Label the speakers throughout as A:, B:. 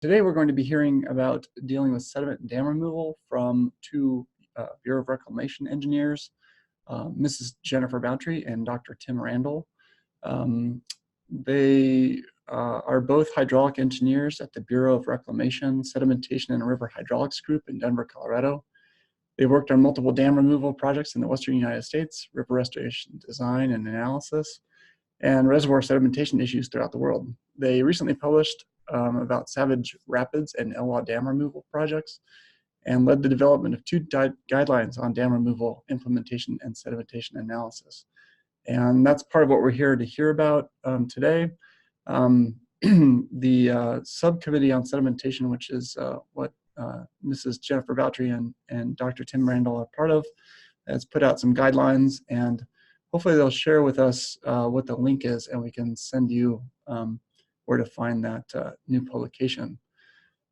A: Today we're going to be hearing about dealing with sediment and dam removal from two Bureau of Reclamation engineers, Mrs. Jennifer Bountry and Dr. Tim Randle. They are both hydraulic engineers at the Bureau of Reclamation, Sedimentation, and River Hydraulics Group in Denver, Colorado. They've worked on multiple dam removal projects in the Western United States, river restoration design and analysis, and reservoir sedimentation issues throughout the world. They recently published about Savage Rapids and Elwha dam removal projects and led the development of two guidelines on dam removal implementation and sedimentation analysis. And that's part of what we're here to hear about today. The subcommittee on sedimentation, which is what Mrs. Jennifer Bountry and Dr. Tim Randle are part of, has put out some guidelines, and hopefully they'll share with us what the link is, and we can send you where to find that new publication.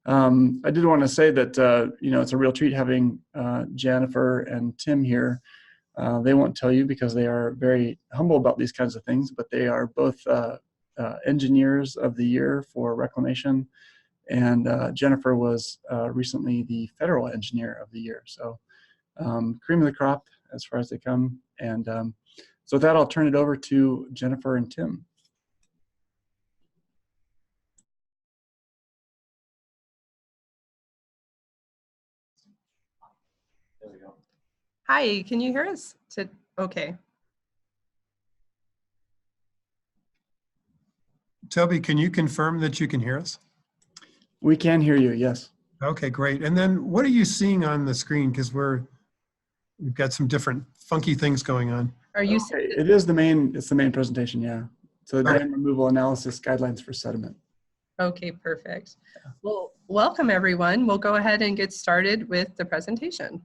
A: I did want to say that it's a real treat having Jennifer and Tim here. They won't tell you because they are very humble about these kinds of things, but they are both engineers of the year for Reclamation, and Jennifer was recently the federal engineer of the year. So cream of the crop as far as they come. And so with that, I'll turn it over to Jennifer and Tim.
B: There we go.
C: Hi, can you hear us? Okay.
D: Toby, can you confirm that you can hear us?
A: We can hear you, yes.
D: Okay, great. And then what are you seeing on the screen? Because we've got some different funky things going on.
C: Are you?
A: Okay. It's the main presentation, yeah. So dam removal analysis guidelines for sediment.
C: Okay, perfect. Well, welcome everyone. We'll go ahead and get started with the presentation.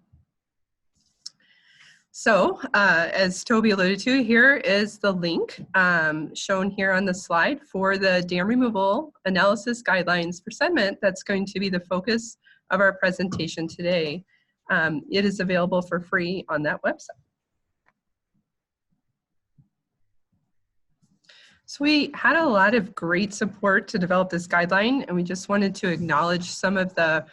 C: So as Toby alluded to, here is the link shown here on the slide for the dam removal analysis guidelines for sediment. That's going to be the focus of our presentation today. It is available for free on that website. So we had a lot of great support to develop this guideline, and we just wanted to acknowledge some of the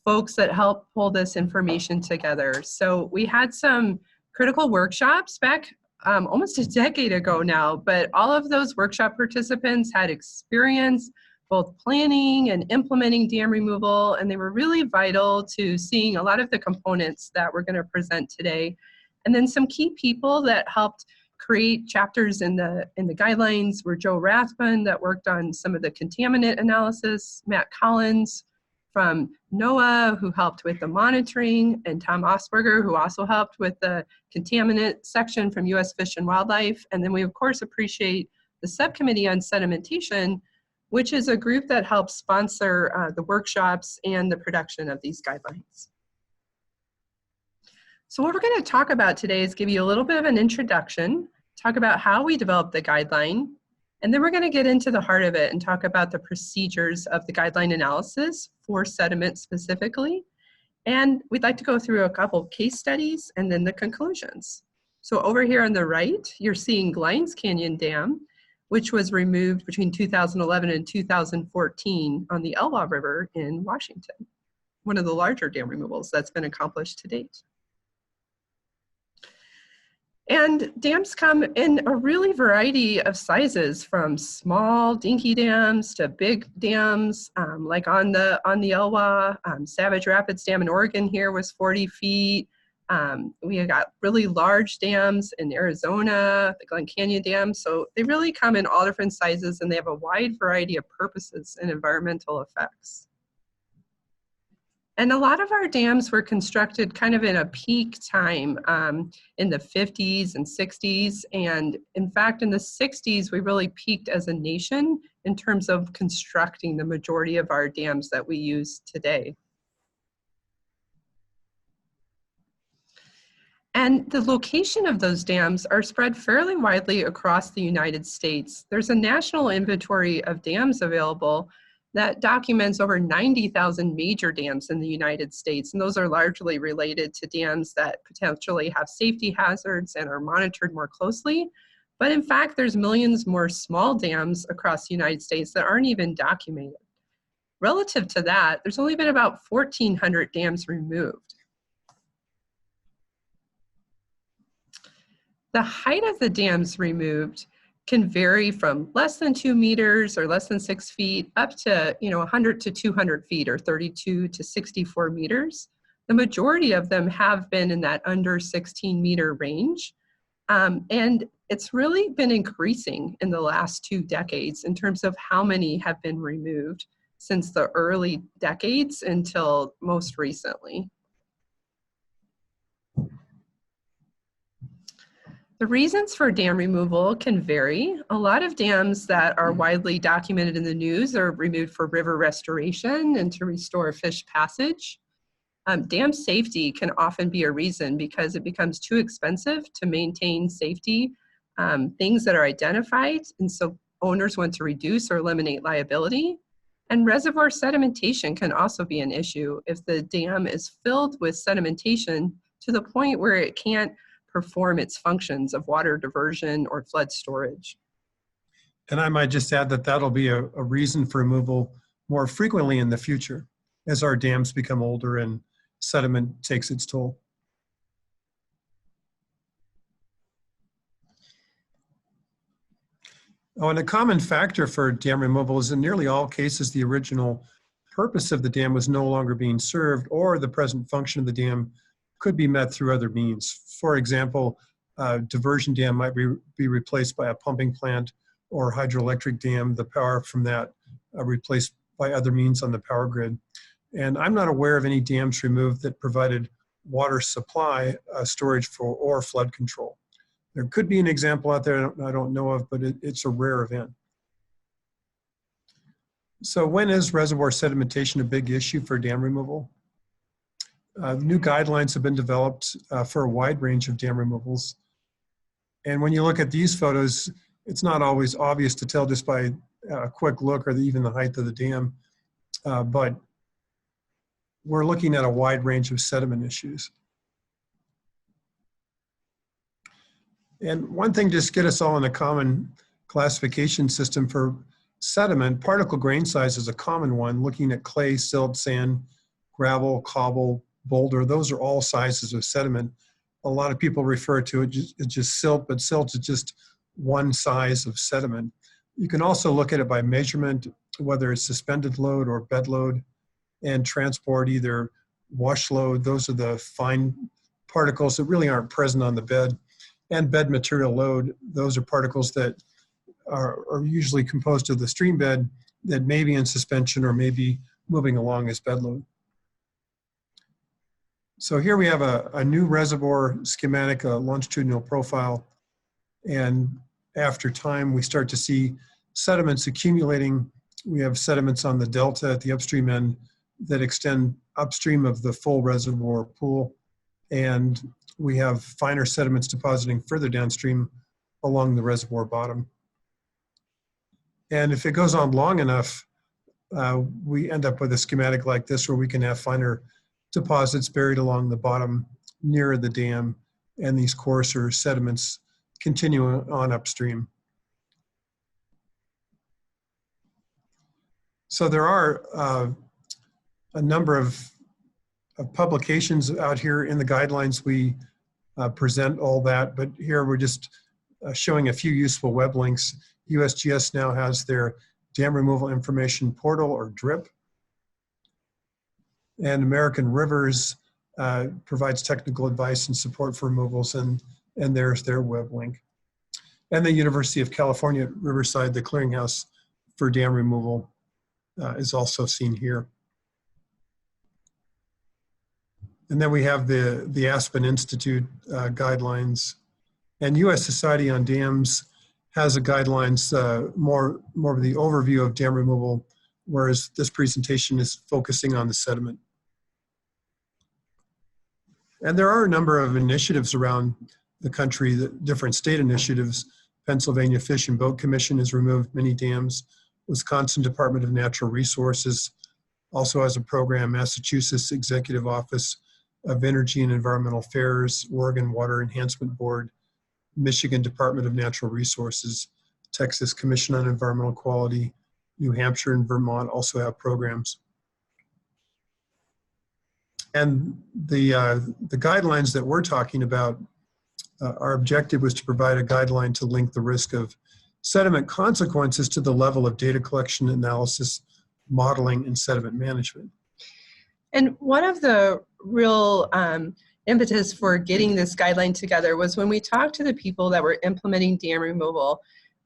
C: folks that helped pull this information together. So we had some critical workshops back almost a decade ago now, but all of those workshop participants had experience both planning and implementing dam removal, and they were really vital to seeing a lot of the components that we're going to present today. And then some key people that helped create chapters in the guidelines were Joe Rathbun, that worked on some of the contaminant analysis, Matt Collins from NOAA, who helped with the monitoring, and Tom Osberger, who also helped with the contaminant section from U.S. Fish and Wildlife. And then we, of course, appreciate the Subcommittee on Sedimentation, which is a group that helps sponsor the workshops and the production of these guidelines. So what we're going to talk about today is give you a little bit of an introduction, talk about how we developed the guideline, and then we're going to get into the heart of it and talk about the procedures of the guideline analysis for sediment specifically. And we'd like to go through a couple case studies and then the conclusions. So over here on the right, you're seeing Glines Canyon Dam, which was removed between 2011 and 2014 on the Elwha River in Washington, one of the larger dam removals that's been accomplished to date. And dams come in a really variety of sizes, from small dinky dams to big dams, like on the Elwha. Savage Rapids Dam in Oregon here was 40 feet. We have got really large dams in Arizona, the Glen Canyon Dam. So they really come in all different sizes, and they have a wide variety of purposes and environmental effects. And a lot of our dams were constructed kind of in a peak time in the 50s and 60s. And in fact, in the 60s, we really peaked as a nation in terms of constructing the majority of our dams that we use today. And the location of those dams are spread fairly widely across the United States. There's a national inventory of dams available that documents over 90,000 major dams in the United States, and those are largely related to dams that potentially have safety hazards and are monitored more closely. But in fact, there's millions more small dams across the United States that aren't even documented. relative to that, there's only been about 1,400 dams removed. The height of the dams removed can vary from less than 2 meters or less than 6 feet up to 100 to 200 feet or 32 to 64 meters. The majority of them have been in that under 16 meter range. And it's really been increasing in the last 2 decades in terms of how many have been removed since the early decades until most recently. The reasons for dam removal can vary. A lot of dams that are widely documented in the news are removed for river restoration and to restore fish passage. Dam safety can often be a reason because it becomes too expensive to maintain safety, things that are identified, and so owners want to reduce or eliminate liability. And reservoir sedimentation can also be an issue if the dam is filled with sedimentation to the point where it can't perform its functions of water diversion or flood storage.
D: And I might just add that that'll be a reason for removal more frequently in the future as our dams become older and sediment takes its toll. Oh, and a common factor for dam removal is in nearly all cases the original purpose of the dam was no longer being served, or the present function of the dam could be met through other means. For example, a diversion dam might be replaced by a pumping plant or hydroelectric dam, the power from that replaced by other means on the power grid. And I'm not aware of any dams removed that provided water supply storage for or flood control. There could be an example out there I don't know of, but it's a rare event. So when is reservoir sedimentation a big issue for dam removal? New guidelines have been developed for a wide range of dam removals. And when you look at these photos, it's not always obvious to tell just by a quick look or even the height of the dam, but we're looking at a wide range of sediment issues. And one thing just to get us all in a common classification system for sediment, particle grain size is a common one, looking at clay, silt, sand, gravel, cobble, boulder. Those are all sizes of sediment. A lot of people refer to it as just silt, but silt is just one size of sediment. You can also look at it by measurement, whether it's suspended load or bed load, and transport, either wash load. Those are the fine particles that really aren't present on the bed. And bed material load, those are particles that are usually composed of the stream bed that may be in suspension or may be moving along as bed load. So here we have a new reservoir schematic, a longitudinal profile. And after time, we start to see sediments accumulating. We have sediments on the delta at the upstream end that extend upstream of the full reservoir pool. And we have finer sediments depositing further downstream along the reservoir bottom. And if it goes on long enough, we end up with a schematic like this where we can have finer deposits buried along the bottom nearer the dam, and these coarser sediments continue on upstream. So there are a number of publications out here in the guidelines. We present all that, but here we're just showing a few useful web links. USGS now has their Dam Removal Information Portal, or DRIP. And American Rivers provides technical advice and support for removals, and there's their web link. And the University of California at Riverside, the clearinghouse for dam removal, is also seen here. And then we have the Aspen Institute guidelines. And US Society on Dams has a guidelines, more of the overview of dam removal, whereas this presentation is focusing on the sediment. And there are a number of initiatives around the country, different state initiatives. Pennsylvania Fish and Boat Commission has removed many dams. Wisconsin Department of Natural Resources also has a program. Massachusetts Executive Office of Energy and Environmental Affairs, Oregon Water Enhancement Board, Michigan Department of Natural Resources, Texas Commission on Environmental Quality, New Hampshire and Vermont also have programs. And the guidelines that we're talking about, our objective was to provide a guideline to link the risk of sediment consequences to the level of data collection, analysis, modeling, and sediment management.
C: And one of the real impetus for getting this guideline together was when we talked to the people that were implementing dam removal,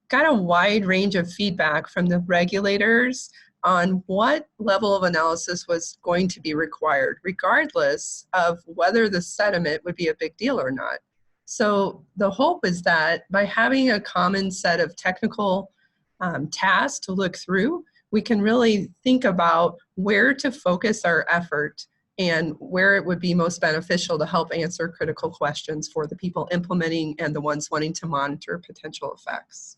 C: got a wide range of feedback from the regulators on what level of analysis was going to be required, regardless of whether the sediment would be a big deal or not. So the hope is that by having a common set of technical tasks to look through, we can really think about where to focus our effort and where it would be most beneficial to help answer critical questions for the people implementing and the ones wanting to monitor potential effects.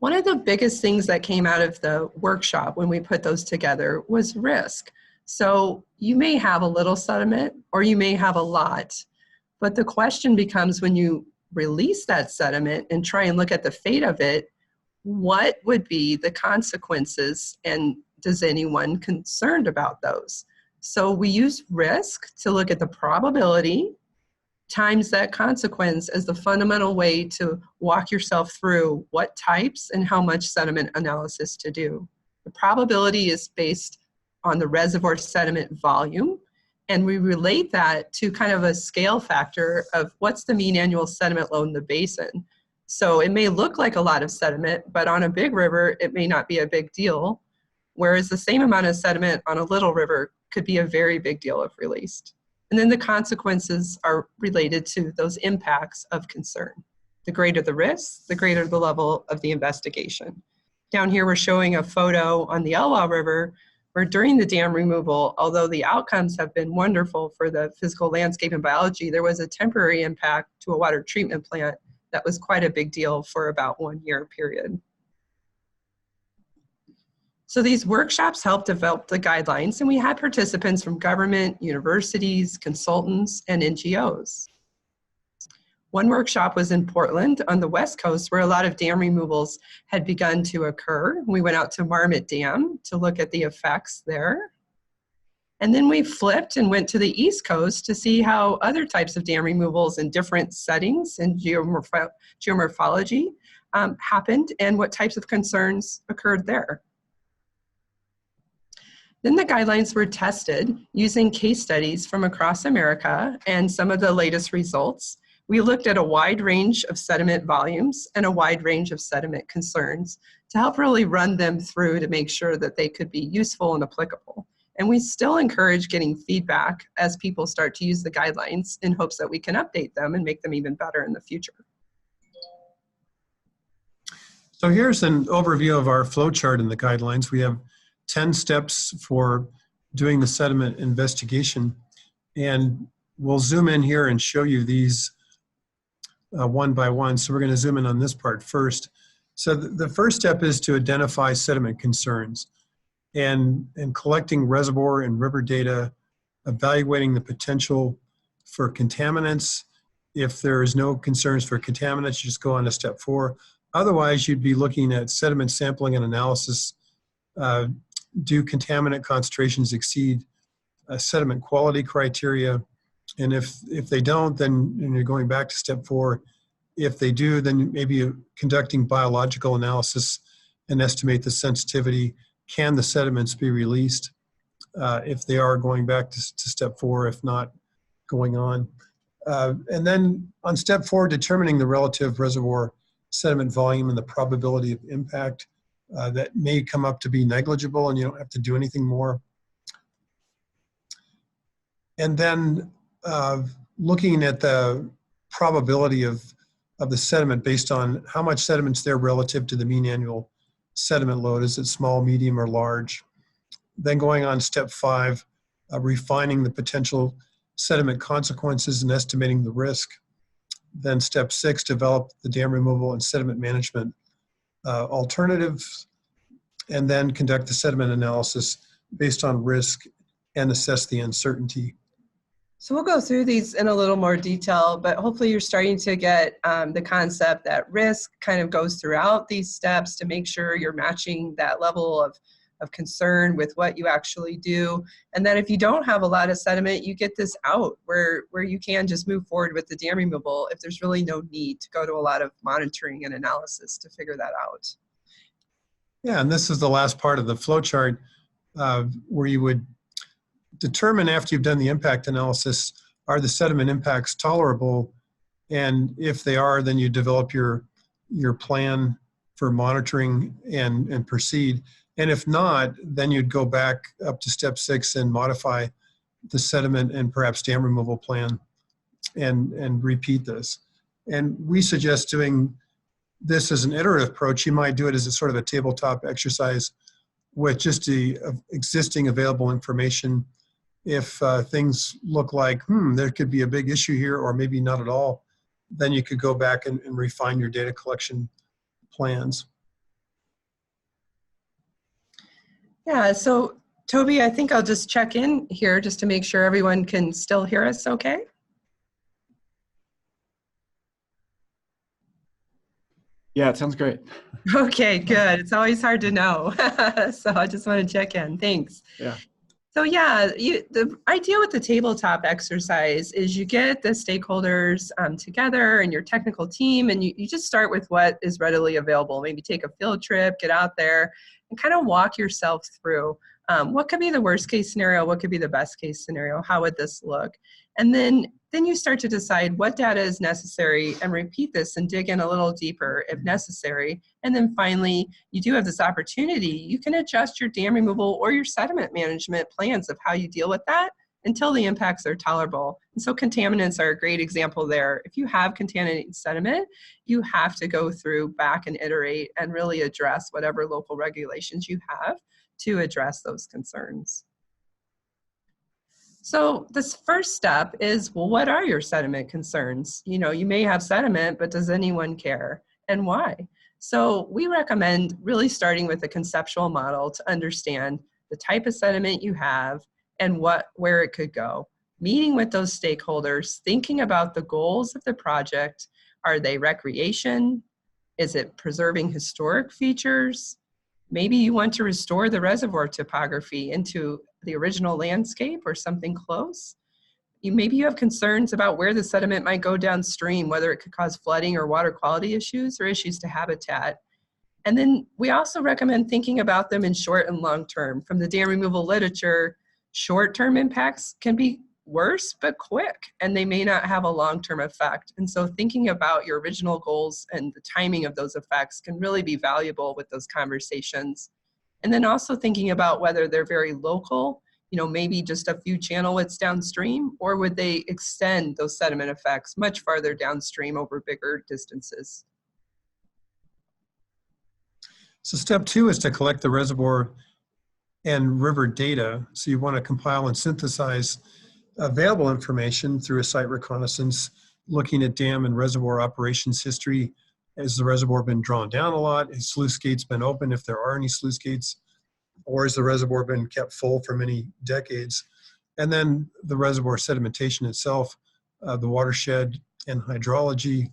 C: One of the biggest things that came out of the workshop when we put those together was risk. So you may have a little sediment or you may have a lot, but the question becomes when you release that sediment and try and look at the fate of it, what would be the consequences, and does anyone concerned about those? So we use risk to look at the probability times that consequence as the fundamental way to walk yourself through what types and how much sediment analysis to do. The probability is based on the reservoir sediment volume, and we relate that to kind of a scale factor of what's the mean annual sediment load in the basin. So it may look like a lot of sediment, but on a big river, it may not be a big deal, whereas the same amount of sediment on a little river could be a very big deal if released. And then the consequences are related to those impacts of concern. The greater the risk, the greater the level of the investigation. Down here, we're showing a photo on the Elwha River where during the dam removal, although the outcomes have been wonderful for the physical landscape and biology, there was a temporary impact to a water treatment plant that was quite a big deal for about 1 year period. So these workshops helped develop the guidelines, and we had participants from government, universities, consultants, and NGOs. One workshop was in Portland on the West Coast where a lot of dam removals had begun to occur. We went out to Marmot Dam to look at the effects there. And then we flipped and went to the East Coast to see how other types of dam removals in different settings and geomorphology happened and what types of concerns occurred there. Then the guidelines were tested using case studies from across America and some of the latest results. We looked at a wide range of sediment volumes and a wide range of sediment concerns to help really run them through to make sure that they could be useful and applicable. And we still encourage getting feedback as people start to use the guidelines in hopes that we can update them and make them even better in the future.
D: So here's an overview of our flowchart in the guidelines. We have 10 steps for doing the sediment investigation. And we'll zoom in here and show you these one by one. So we're going to zoom in on this part first. So the first step is to identify sediment concerns and collecting reservoir and river data, evaluating the potential for contaminants. If there is no concerns for contaminants, you just go on to step 4. Otherwise, you'd be looking at sediment sampling and analysis. Do contaminant concentrations exceed sediment quality criteria? And if they don't, then you're going back to step 4. If they do, then maybe you're conducting biological analysis and estimate the sensitivity. Can the sediments be released? If they are, going back to step 4, if not, going on. And then on step 4, determining the relative reservoir sediment volume and the probability of impact that may come up to be negligible and you don't have to do anything more. And then looking at the probability of the sediment based on how much sediment's there relative to the mean annual sediment load. Is it small, medium, or large? Then going on step 5, refining the potential sediment consequences and estimating the risk. Then step 6, develop the dam removal and sediment management alternatives, and then conduct the sediment analysis based on risk and assess the uncertainty.
C: So we'll go through these in a little more detail, but hopefully you're starting to get the concept that risk kind of goes throughout these steps to make sure you're matching that level of concern with what you actually do. And then if you don't have a lot of sediment, you get this out where you can just move forward with the dam removal if there's really no need to go to a lot of monitoring and analysis to figure that out.
D: Yeah, and this is the last part of the flowchart where you would determine after you've done the impact analysis, are the sediment impacts tolerable? And if they are, then you develop your plan for monitoring and proceed. And if not, then you'd go back up to step 6 and modify the sediment and perhaps dam removal plan and repeat this. And we suggest doing this as an iterative approach. You might do it as a sort of a tabletop exercise with just the existing available information. If things look like, there could be a big issue here, or maybe not at all, then you could go back and refine your data collection plans.
C: Yeah, so Toby, I think I'll just check in here just to make sure everyone can still hear us okay.
A: Yeah, it sounds great.
C: Okay, good. It's always hard to know. So I just want to check in. Thanks.
A: Yeah.
C: So yeah, the idea with the tabletop exercise is you get the stakeholders together and your technical team, and you just start with what is readily available. Maybe take a field trip, get out there, and kind of walk yourself through what could be the worst case scenario, what could be the best case scenario, how would this look? And then you start to decide what data is necessary and repeat this and dig in a little deeper if necessary. And then finally, you do have this opportunity. You can adjust your dam removal or your sediment management plans of how you deal with that until the impacts are tolerable. And so contaminants are a great example there. If you have contaminated sediment, you have to go through back and iterate and really address whatever local regulations you have to address those concerns. So this first step is, well, what are your sediment concerns? You know, you may have sediment, but does anyone care, and why? So we recommend really starting with a conceptual model to understand the type of sediment you have and where it could go. Meeting with those stakeholders, thinking about the goals of the project. Are they recreation? Is it preserving historic features? Maybe you want to restore the reservoir topography into the original landscape or something close. Maybe you have concerns about where the sediment might go downstream, whether it could cause flooding or water quality issues or issues to habitat. And then we also recommend thinking about them in short and long term. From the dam removal literature, short-term impacts can be worse but quick, and they may not have a long-term effect. And so thinking about your original goals and the timing of those effects can really be valuable with those conversations. And then also thinking about whether they're very local, you know, maybe just a few channel widths downstream, or would they extend those sediment effects much farther downstream over bigger distances?
D: So step 2 is to collect the reservoir and river data. So you want to compile and synthesize available information through a site reconnaissance, looking at dam and reservoir operations history. Has the reservoir been drawn down a lot? Has sluice gates been open, if there are any sluice gates? Or has the reservoir been kept full for many decades? And then the reservoir sedimentation itself, the watershed and hydrology,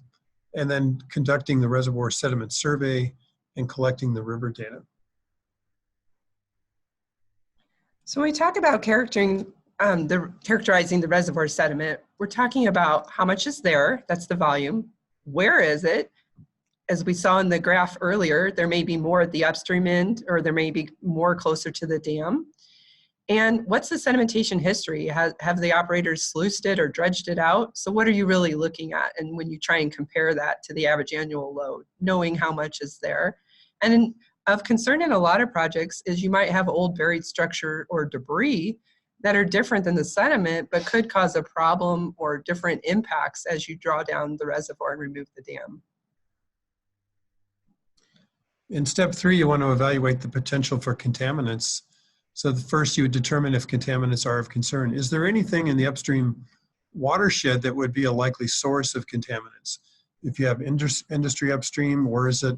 D: and then conducting the reservoir sediment survey and collecting the river data.
C: So when we talk about characterizing the reservoir sediment, we're talking about how much is there, that's the volume, where is it? As we saw in the graph earlier, there may be more at the upstream end, or there may be more closer to the dam. And what's the sedimentation history? Have the operators sluiced it or dredged it out? So what are you really looking at? And when you try and compare that to the average annual load, knowing how much is there. And of concern in a lot of projects is you might have old buried structure or debris that are different than the sediment, but could cause a problem or different impacts as you draw down the reservoir and remove the dam.
D: In step 3, you want to evaluate the potential for contaminants. So first you would determine if contaminants are of concern. Is there anything in the upstream watershed that would be a likely source of contaminants? If you have industry upstream, or is it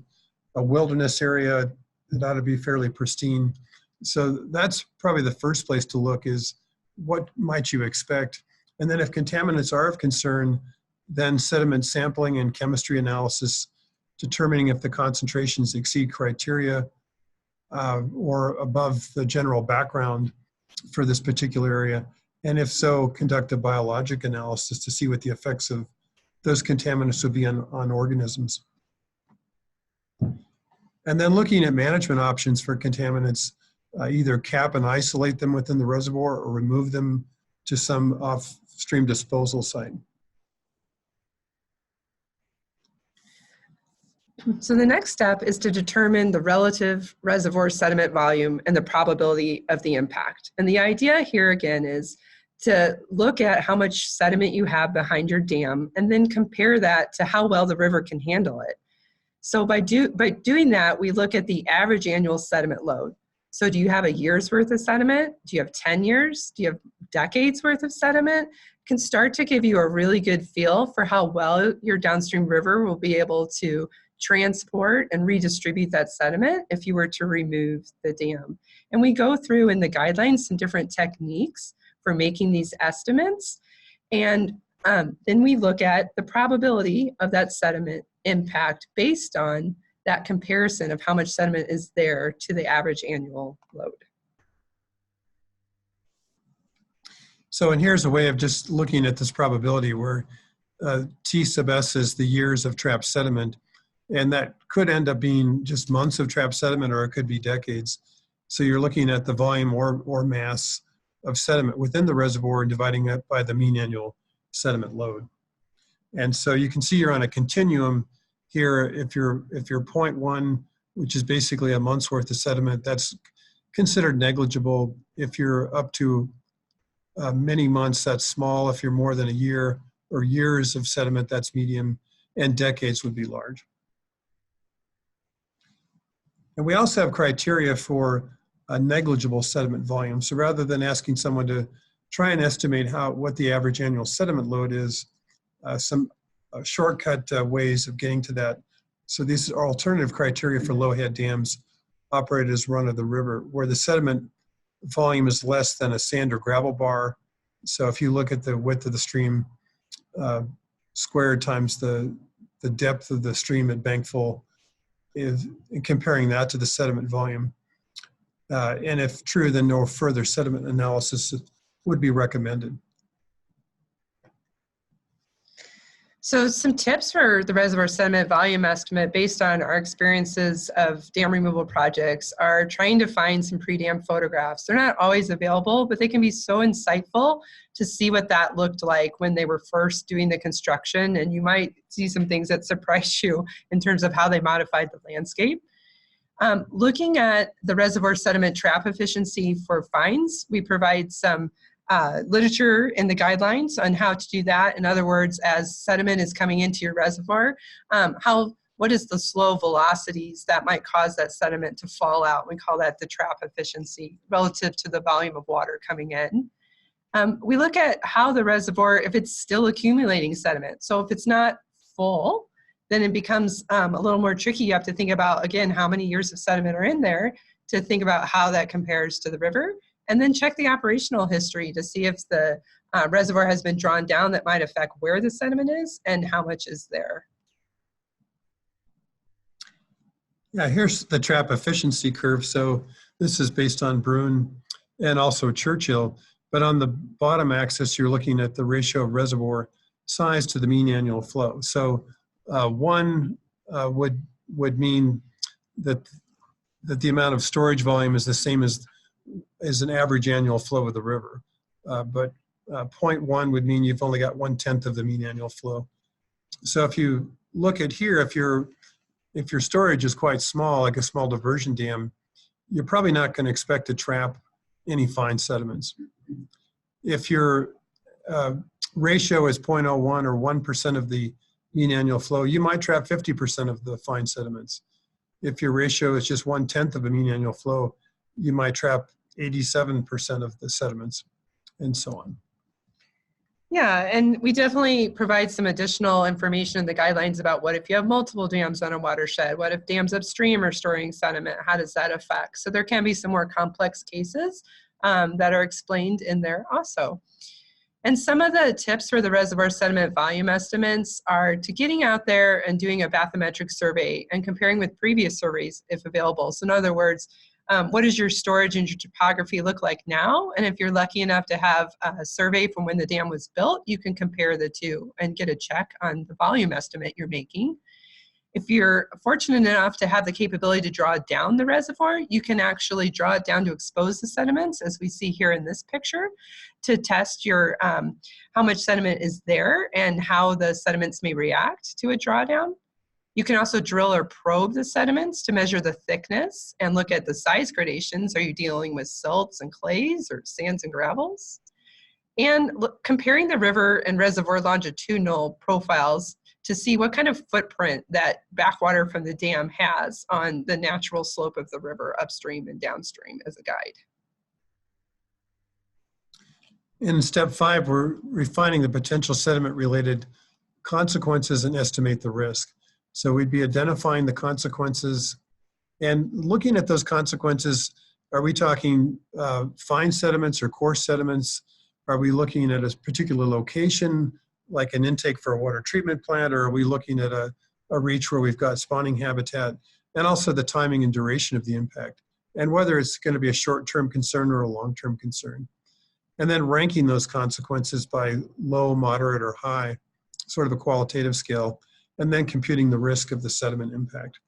D: a wilderness area that ought to be fairly pristine? So that's probably the first place to look, is what might you expect? And then if contaminants are of concern, then sediment sampling and chemistry analysis, determining if the concentrations exceed criteria or above the general background for this particular area. And if so, conduct a biologic analysis to see what the effects of those contaminants would be on organisms. And then looking at management options for contaminants, either cap and isolate them within the reservoir or remove them to some off-stream disposal site.
C: So the next step is to determine the relative reservoir sediment volume and the probability of the impact. And the idea here again is to look at how much sediment you have behind your dam and then compare that to how well the river can handle it. So by doing that, we look at the average annual sediment load. So do you have a year's worth of sediment? Do you have 10 years? Do you have decades worth of sediment? It can start to give you a really good feel for how well your downstream river will be able to transport and redistribute that sediment if you were to remove the dam. And we go through in the guidelines some different techniques for making these estimates. And then we look at the probability of that sediment impact based on that comparison of how much sediment is there to the average annual load.
D: So, and here's a way of just looking at this probability where T sub S is the years of trapped sediment. And that could end up being just months of trapped sediment, or it could be decades. So you're looking at the volume or mass of sediment within the reservoir and dividing it by the mean annual sediment load. And so you can see you're on a continuum here. If you're 0.1, which is basically a month's worth of sediment, that's considered negligible. If you're up to many months, that's small. If you're more than a year or years of sediment, that's medium, and decades would be large. And we also have criteria for a negligible sediment volume. So rather than asking someone to try and estimate what the average annual sediment load is, some shortcut ways of getting to that. So these are alternative criteria for low-head dams operated as run-of-the-river, where the sediment volume is less than a sand or gravel bar. So if you look at the width of the stream squared times the depth of the stream at bankful, is comparing that to the sediment volume. And if true, then no further sediment analysis would be recommended.
C: So some tips for the reservoir sediment volume estimate based on our experiences of dam removal projects are trying to find some pre-dam photographs. They're not always available, but they can be so insightful to see what that looked like when they were first doing the construction, and you might see some things that surprise you in terms of how they modified the landscape. Looking at the reservoir sediment trap efficiency for fines, we provide some literature in the guidelines on how to do that. In other words, as sediment is coming into your reservoir, what is the slow velocities that might cause that sediment to fall out? We call that the trap efficiency relative to the volume of water coming in. We look at how the reservoir, if it's still accumulating sediment. So if it's not full, then it becomes a little more tricky. You have to think about, again, how many years of sediment are in there to think about how that compares to the river. And then check the operational history to see if the reservoir has been drawn down that might affect where the sediment is and how much is there.
D: Yeah, here's the trap efficiency curve. So this is based on Bruin and also Churchill. But on the bottom axis, you're looking at the ratio of reservoir size to the mean annual flow. So one would mean that the amount of storage volume is the same as an average annual flow of the river. But 0.1 would mean you've only got 1/10 of the mean annual flow. So if you look at here, if your storage is quite small, like a small diversion dam, you're probably not going to expect to trap any fine sediments. If your ratio is 0.01 or 1% of the mean annual flow, you might trap 50% of the fine sediments. If your ratio is just 1/10 of the mean annual flow, you might trap 87% of the sediments, and so on.
C: Yeah, and we definitely provide some additional information in the guidelines about what if you have multiple dams on a watershed, what if dams upstream are storing sediment, how does that affect? So there can be some more complex cases that are explained in there also. And some of the tips for the reservoir sediment volume estimates are to getting out there and doing a bathymetric survey and comparing with previous surveys if available. So in other words, what does your storage and your topography look like now? And if you're lucky enough to have a survey from when the dam was built, you can compare the two and get a check on the volume estimate you're making. If you're fortunate enough to have the capability to draw down the reservoir, you can actually draw it down to expose the sediments, as we see here in this picture, to test your how much sediment is there and how the sediments may react to a drawdown. You can also drill or probe the sediments to measure the thickness and look at the size gradations. Are you dealing with silts and clays or sands and gravels? And comparing the river and reservoir longitudinal profiles to see what kind of footprint that backwater from the dam has on the natural slope of the river upstream and downstream as a guide.
D: In step 5, we're refining the potential sediment-related consequences and estimate the risk. So we'd be identifying the consequences and looking at those consequences. Are we talking fine sediments or coarse sediments? Are we looking at a particular location, like an intake for a water treatment plant, or are we looking at a reach where we've got spawning habitat, and also the timing and duration of the impact, and whether it's going to be a short-term concern or a long-term concern. And then ranking those consequences by low, moderate, or high, sort of a qualitative scale, and then computing the risk of the sediment impact.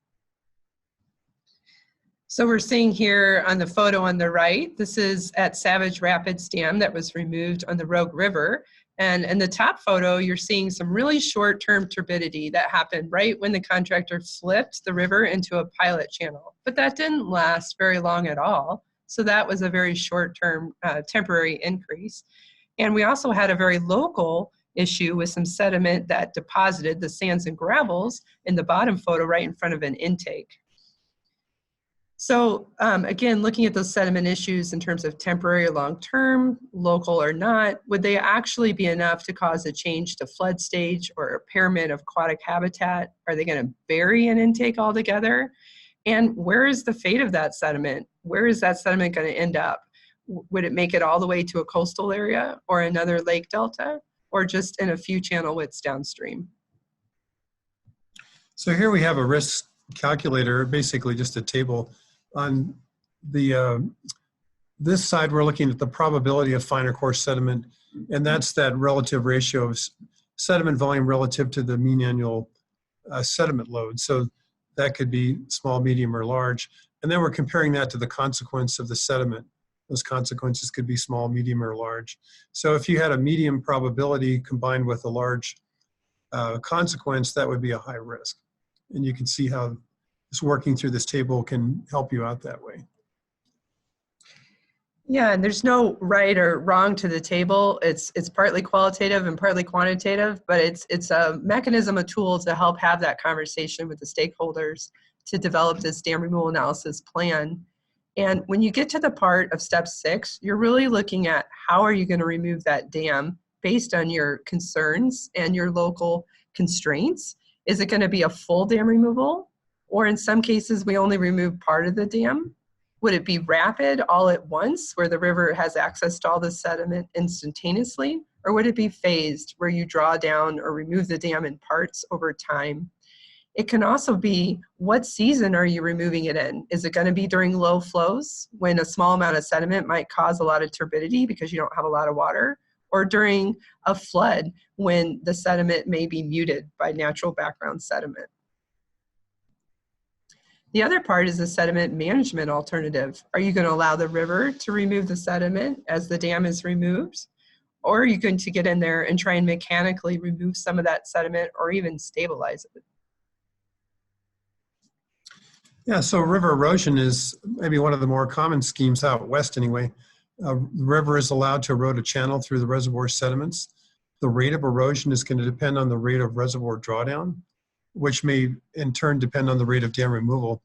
C: So we're seeing here on the photo on the right, this is at Savage Rapids Dam that was removed on the Rogue River. And in the top photo, you're seeing some really short-term turbidity that happened right when the contractor flipped the river into a pilot channel. But that didn't last very long at all. So that was a very short-term temporary increase. And we also had a very local issue with some sediment that deposited, the sands and gravels, in the bottom photo right in front of an intake. So again, looking at those sediment issues in terms of temporary or long-term, local or not, would they actually be enough to cause a change to flood stage or impairment of aquatic habitat? Are they going to bury an intake altogether? And where is the fate of that sediment? Where is that sediment going to end up? Would it make it all the way to a coastal area or another lake delta, or just in a few channel widths downstream?
D: So here we have a risk calculator, basically just a table. On the this side, we're looking at the probability of fine or coarse sediment, and that's that relative ratio of sediment volume relative to the mean annual sediment load. So that could be small, medium, or large. And then we're comparing that to the consequence of the sediment. Those consequences could be small, medium, or large. So if you had a medium probability combined with a large consequence, that would be a high risk. And you can see how just working through this table can help you out that way.
C: Yeah, and there's no right or wrong to the table. It's partly qualitative and partly quantitative, but it's a mechanism, a tool to help have that conversation with the stakeholders to develop this dam removal analysis plan. And when you get to the part of step 6, you're really looking at how are you going to remove that dam based on your concerns and your local constraints. Is it going to be a full dam removal? Or in some cases, we only remove part of the dam? Would it be rapid all at once, where the river has access to all the sediment instantaneously? Or would it be phased, where you draw down or remove the dam in parts over time? It can also be, what season are you removing it in? Is it going to be during low flows, when a small amount of sediment might cause a lot of turbidity because you don't have a lot of water? Or during a flood, when the sediment may be muted by natural background sediment? The other part is the sediment management alternative. Are you going to allow the river to remove the sediment as the dam is removed? Or are you going to get in there and try and mechanically remove some of that sediment or even stabilize it?
D: Yeah, so river erosion is maybe one of the more common schemes out west anyway. The river is allowed to erode a channel through the reservoir sediments. The rate of erosion is going to depend on the rate of reservoir drawdown, which may in turn depend on the rate of dam removal.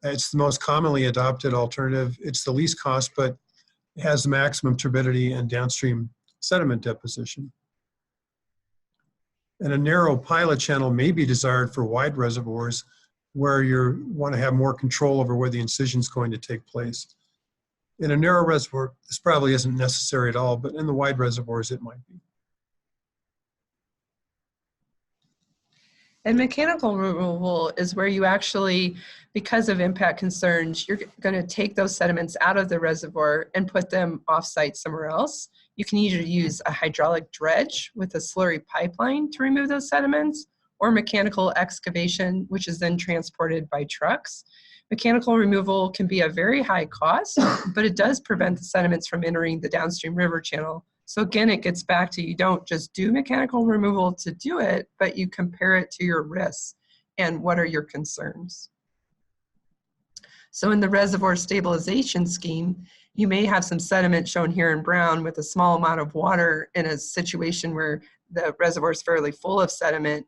D: It's the most commonly adopted alternative. It's the least cost, but it has the maximum turbidity and downstream sediment deposition. And a narrow pilot channel may be desired for wide reservoirs where you want to have more control over where the incision is going to take place. In a narrow reservoir, this probably isn't necessary at all, but in the wide reservoirs, it might be.
C: And mechanical removal is where you actually, because of impact concerns, you're going to take those sediments out of the reservoir and put them off-site somewhere else. You can either use a hydraulic dredge with a slurry pipeline to remove those sediments, or mechanical excavation, which is then transported by trucks. Mechanical removal can be a very high cost, but it does prevent the sediments from entering the downstream river channel. So again, it gets back to, you don't just do mechanical removal to do it, but you compare it to your risks and what are your concerns. So in the reservoir stabilization scheme, you may have some sediment shown here in brown with a small amount of water in a situation where the reservoir is fairly full of sediment.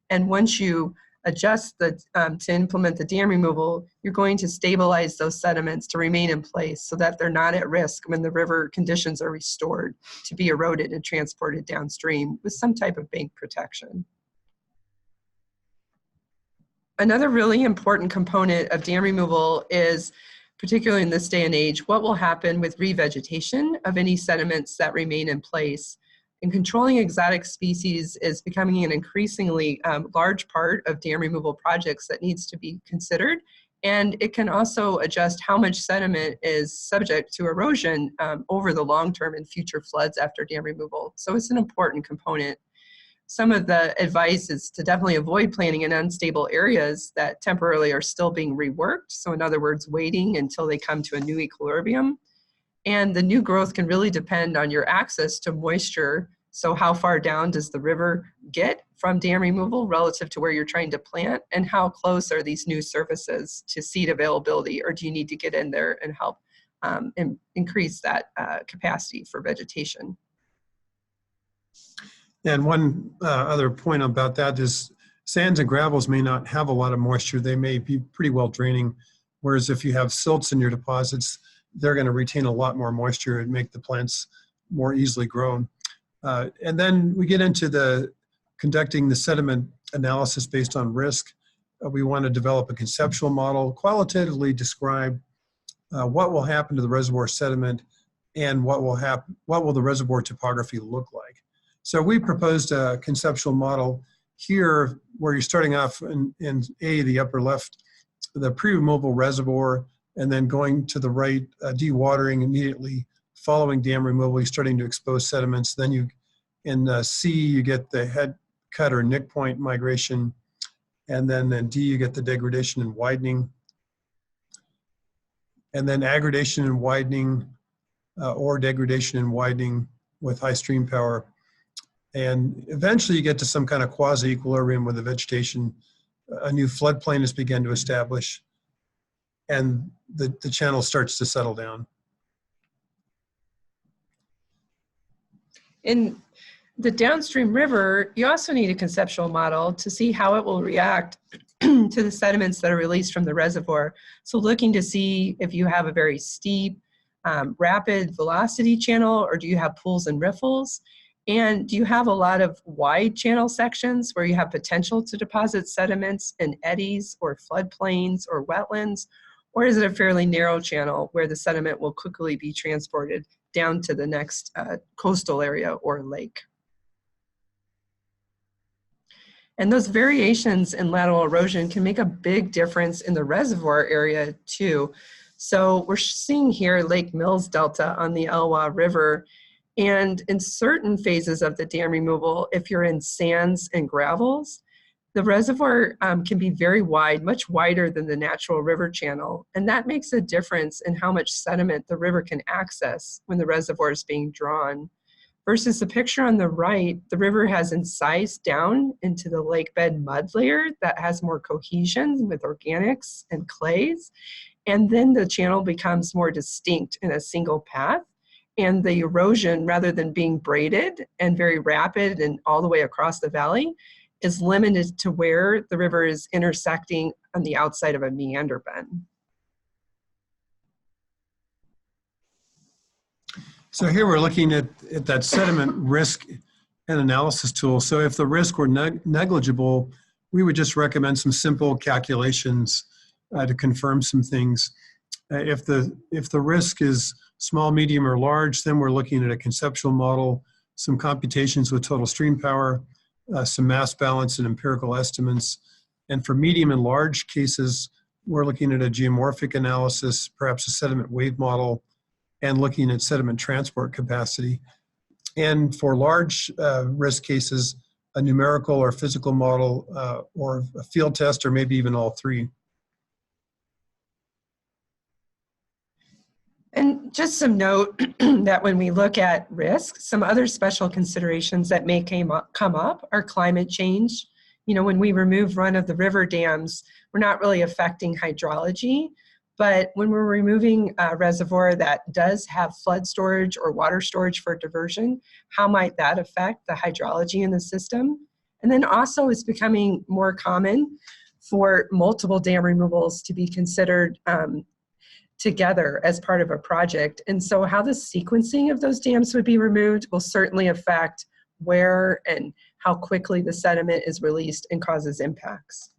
C: And once you adjust to implement the dam removal, you're going to stabilize those sediments to remain in place so that they're not at risk when the river conditions are restored to be eroded and transported downstream with some type of bank protection. Another really important component of dam removal is, particularly in this day and age, what will happen with revegetation of any sediments that remain in place. And controlling exotic species is becoming an increasingly large part of dam removal projects that needs to be considered. And it can also adjust how much sediment is subject to erosion over the long term and future floods after dam removal. So it's an important component. Some of the advice is to definitely avoid planting in unstable areas that temporarily are still being reworked. So in other words, waiting until they come to a new equilibrium. And the new growth can really depend on your access to moisture. So how far down does the river get from dam removal relative to where you're trying to plant? And how close are these new surfaces to seed availability? Or do you need to get in there and help increase that capacity for vegetation?
D: And one other point about that is sands and gravels may not have a lot of moisture. They may be pretty well draining. Whereas if you have silts in your deposits, they're going to retain a lot more moisture and make the plants more easily grown. And then we get into conducting the sediment analysis based on risk. We want to develop a conceptual model, qualitatively describe what will happen to the reservoir sediment and what will the reservoir topography look like. So we proposed a conceptual model here where you're starting off in A, the upper left, the pre-removal reservoir, and then going to the right, dewatering immediately following dam removal, you're starting to expose sediments. Then you, in C, you get the head cut or nick point migration. And then in D, you get the degradation and widening. And then aggradation and widening or degradation and widening with high stream power. And eventually you get to some kind of quasi-equilibrium with the vegetation. A new floodplain has begun to establish, and the channel starts to settle down.
C: In the downstream river, you also need a conceptual model to see how it will react to the sediments that are released from the reservoir. So looking to see if you have a very steep, rapid velocity channel, or do you have pools and riffles? And do you have a lot of wide channel sections where you have potential to deposit sediments in eddies or floodplains or wetlands? Or is it a fairly narrow channel where the sediment will quickly be transported down to the next coastal area or lake? And those variations in lateral erosion can make a big difference in the reservoir area too. So we're seeing here Lake Mills Delta on the Elwha River. And in certain phases of the dam removal, if you're in sands and gravels, the reservoir can be very wide, much wider than the natural river channel. And that makes a difference in how much sediment the river can access when the reservoir is being drawn. Versus the picture on the right, the river has incised down into the lake bed mud layer that has more cohesion with organics and clays. And then the channel becomes more distinct in a single path. And the erosion, rather than being braided and very rapid and all the way across the valley, is limited to where the river is intersecting on the outside of a meander bend.
D: So here we're looking at that sediment risk and analysis tool. So if the risk were negligible, we would just recommend some simple calculations to confirm some things. If the risk is small, medium, or large, then we're looking at a conceptual model, some computations with total stream power, some mass balance and empirical estimates. And for medium and large cases, we're looking at a geomorphic analysis, perhaps a sediment wave model, and looking at sediment transport capacity. And for large risk cases, a numerical or physical model or a field test, or maybe even all three.
C: And just some note that when we look at risk, some other special considerations that may come up are climate change. You know, when we remove run-of-the-river dams, we're not really affecting hydrology, but when we're removing a reservoir that does have flood storage or water storage for diversion, how might that affect the hydrology in the system? And then also it's becoming more common for multiple dam removals to be considered together as part of a project. And so how the sequencing of those dams would be removed will certainly affect where and how quickly the sediment is released and causes impacts.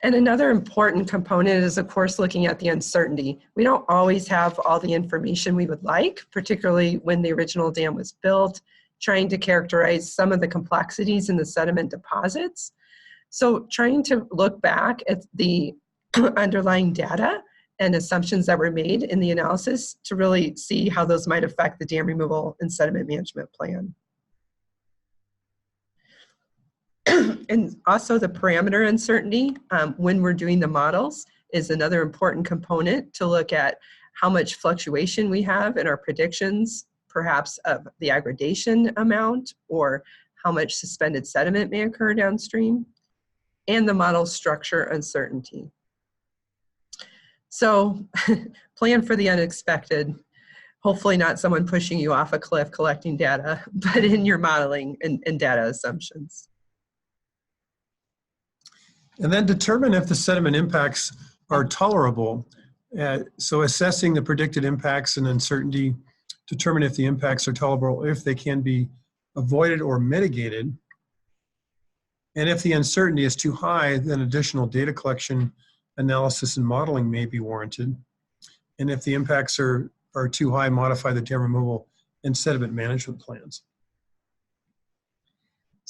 C: And another important component is, of course, looking at the uncertainty. We don't always have all the information we would like, particularly when the original dam was built, trying to characterize some of the complexities in the sediment deposits. So trying to look back at the underlying data and assumptions that were made in the analysis to really see how those might affect the dam removal and sediment management plan. And also the parameter uncertainty when we're doing the models is another important component to look at how much fluctuation we have in our predictions, perhaps of the aggregation amount or how much suspended sediment may occur downstream, and the model structure uncertainty. So plan for the unexpected. Hopefully not someone pushing you off a cliff collecting data, but in your modeling and data assumptions.
D: And then determine if the sediment impacts are tolerable. So assessing the predicted impacts and uncertainty, determine if the impacts are tolerable, if they can be avoided or mitigated. And if the uncertainty is too high, then additional data collection, analysis, and modeling may be warranted. And if the impacts are too high, modify the dam removal and sediment management plans.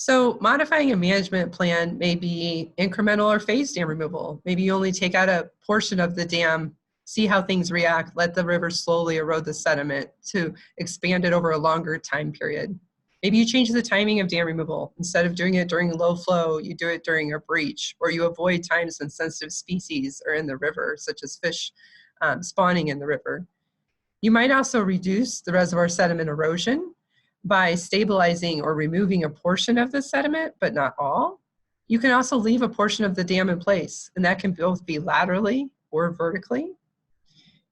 C: So modifying a management plan may be incremental or phased dam removal. Maybe you only take out a portion of the dam, see how things react, let the river slowly erode the sediment to expand it over a longer time period. Maybe you change the timing of dam removal. Instead of doing it during low flow, you do it during a breach, or you avoid times when sensitive species are in the river, such as fish spawning in the river. You might also reduce the reservoir sediment erosion by stabilizing or removing a portion of the sediment, but not all. You can also leave a portion of the dam in place, and that can both be laterally or vertically.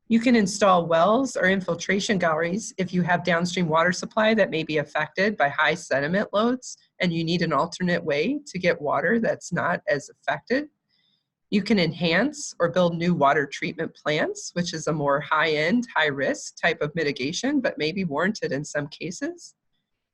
C: You can install wells or infiltration galleries if you have downstream water supply that may be affected by high sediment loads and you need an alternate way to get water that's not as affected. You can enhance or build new water treatment plants, which is a more high-end, high-risk type of mitigation, but may be warranted in some cases.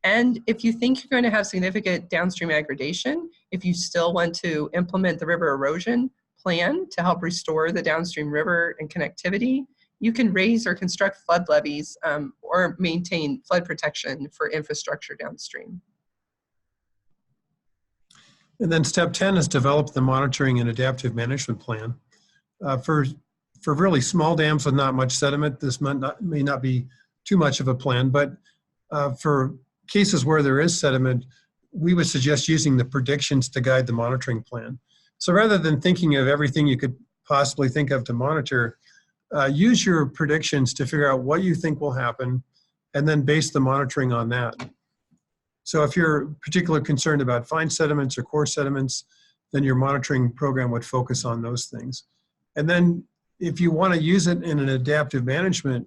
C: And if you think you're going to have significant downstream aggregation, if you still want to implement the river erosion plan to help restore the downstream river and connectivity, you can raise or construct flood levees or maintain flood protection for infrastructure downstream.
D: And then step 10 is develop the monitoring and adaptive management plan. For really small dams with not much sediment, this may not be too much of a plan, but for cases where there is sediment, we would suggest using the predictions to guide the monitoring plan. So rather than thinking of everything you could possibly think of to monitor, use your predictions to figure out what you think will happen and then base the monitoring on that. So if you're particularly concerned about fine sediments or coarse sediments, then your monitoring program would focus on those things. And then if you want to use it in an adaptive management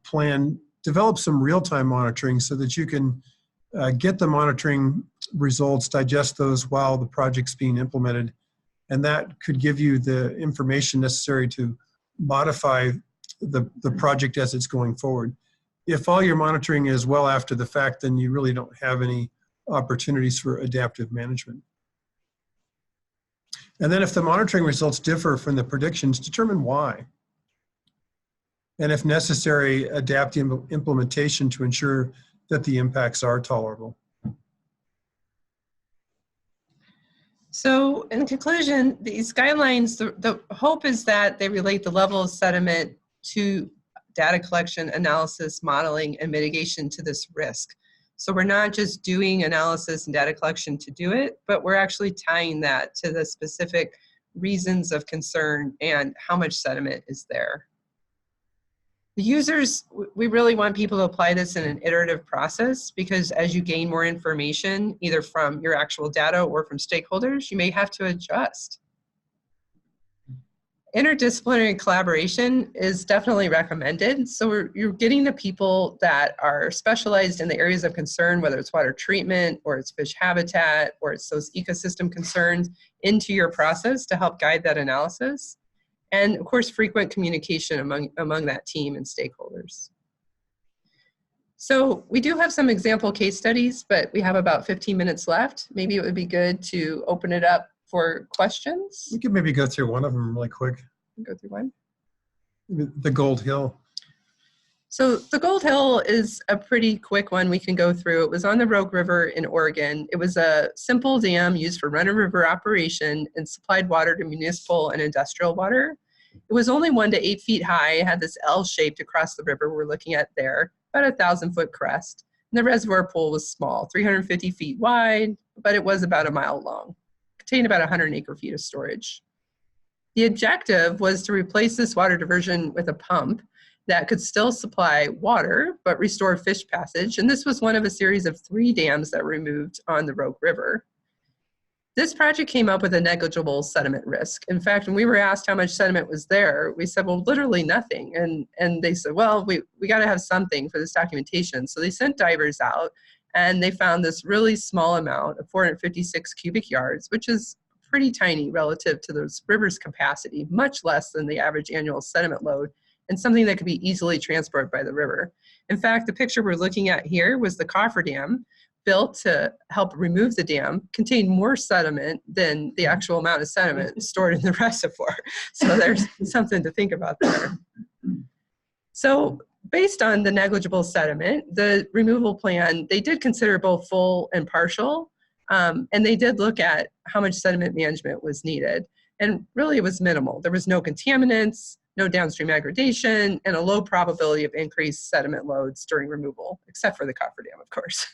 D: plan, develop some real-time monitoring so that you can get the monitoring results, digest those while the project's being implemented. And that could give you the information necessary to modify the project as it's going forward. If all your monitoring is well after the fact, then you really don't have any opportunities for adaptive management. And then if the monitoring results differ from the predictions, determine why. And if necessary, adapt the implementation to ensure that the impacts are tolerable.
C: So in conclusion, these guidelines, the hope is that they relate the level of sediment to data collection, analysis, modeling, and mitigation to this risk. So we're not just doing analysis and data collection to do it, but we're actually tying that to the specific reasons of concern and how much sediment is there. The users, we really want people to apply this in an iterative process, because as you gain more information, either from your actual data or from stakeholders, you may have to adjust. Interdisciplinary collaboration is definitely recommended. So you're getting the people that are specialized in the areas of concern, whether it's water treatment or it's fish habitat or it's those ecosystem concerns, into your process to help guide that analysis. And of course, frequent communication among that team and stakeholders. So we do have some example case studies, but we have about 15 minutes left. Maybe it would be good to open it up for questions.
D: We could maybe go through one of them really quick.
C: Go through one.
D: The Gold Hill.
C: So the Gold Hill is a pretty quick one we can go through. It was on the Rogue River in Oregon. It was a simple dam used for run-of-river operation and supplied water to municipal and industrial water. It was only 1 to 8 feet high. It had this L-shaped across the river we're looking at there, about a 1,000-foot crest. And the reservoir pool was small, 350 feet wide, but it was about a mile long. It contained about 100 acre-feet of storage. The objective was to replace this water diversion with a pump that could still supply water, but restore fish passage. And this was one of a series of 3 dams that were removed on the Rogue River. This project came up with a negligible sediment risk. In fact, when we were asked how much sediment was there, we said, well, literally nothing. And they said, well, we got to have something for this documentation. So they sent divers out, and they found this really small amount of 456 cubic yards, which is pretty tiny relative to the river's capacity, much less than the average annual sediment load, and something that could be easily transported by the river. In fact, the picture we're looking at here was the Coffer Dam, built to help remove the dam, contained more sediment than the actual amount of sediment stored in the reservoir. So there's something to think about there. So based on the negligible sediment, the removal plan, they did consider both full and partial, and they did look at how much sediment management was needed. And really it was minimal. There was no contaminants, no downstream aggradation, and a low probability of increased sediment loads during removal, except for the Coffer Dam, of course.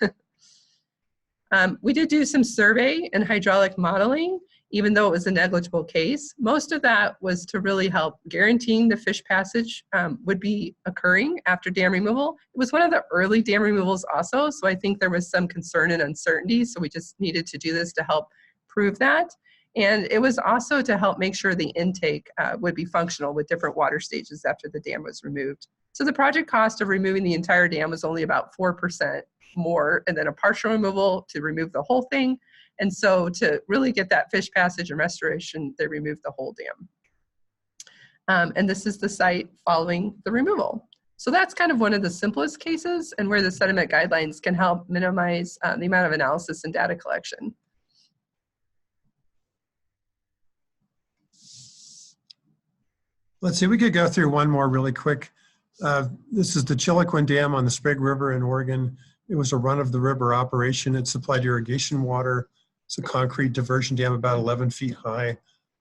C: We did do some survey and hydraulic modeling, even though it was a negligible case. Most of that was to really help guaranteeing the fish passage would be occurring after dam removal. It was one of the early dam removals also, so I think there was some concern and uncertainty, so we just needed to do this to help prove that. And it was also to help make sure the intake would be functional with different water stages after the dam was removed. So the project cost of removing the entire dam was only about 4% more, and then a partial removal to remove the whole thing. And so to really get that fish passage and restoration, they removed the whole dam. And this is the site following the removal. So that's kind of one of the simplest cases, and where the sediment guidelines can help minimize the amount of analysis and data collection.
D: Let's see, we could go through one more really quick. This is the Chiloquin Dam on the Sprague River in Oregon. It was a run-of-the-river operation. It supplied irrigation water. It's a concrete diversion dam about 11 feet high,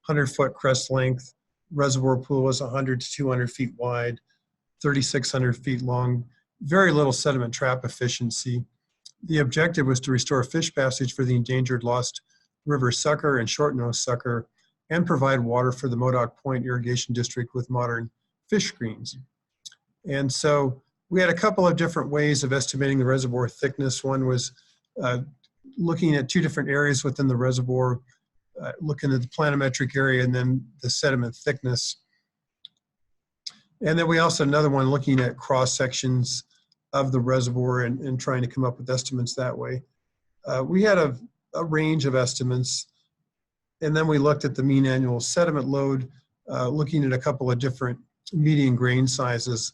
D: 100-foot crest length. Reservoir pool was 100 to 200 feet wide, 3,600 feet long. Very little sediment trap efficiency. The objective was to restore fish passage for the endangered lost river sucker and short-nosed sucker, and provide water for the Modoc Point Irrigation District with modern fish screens. And so we had a couple of different ways of estimating the reservoir thickness. One was looking at 2 different areas within the reservoir, looking at the planimetric area and then the sediment thickness. And then we also had another one looking at cross sections of the reservoir and trying to come up with estimates that way. We had a range of estimates. And then we looked at the mean annual sediment load, looking at a couple of different median grain sizes.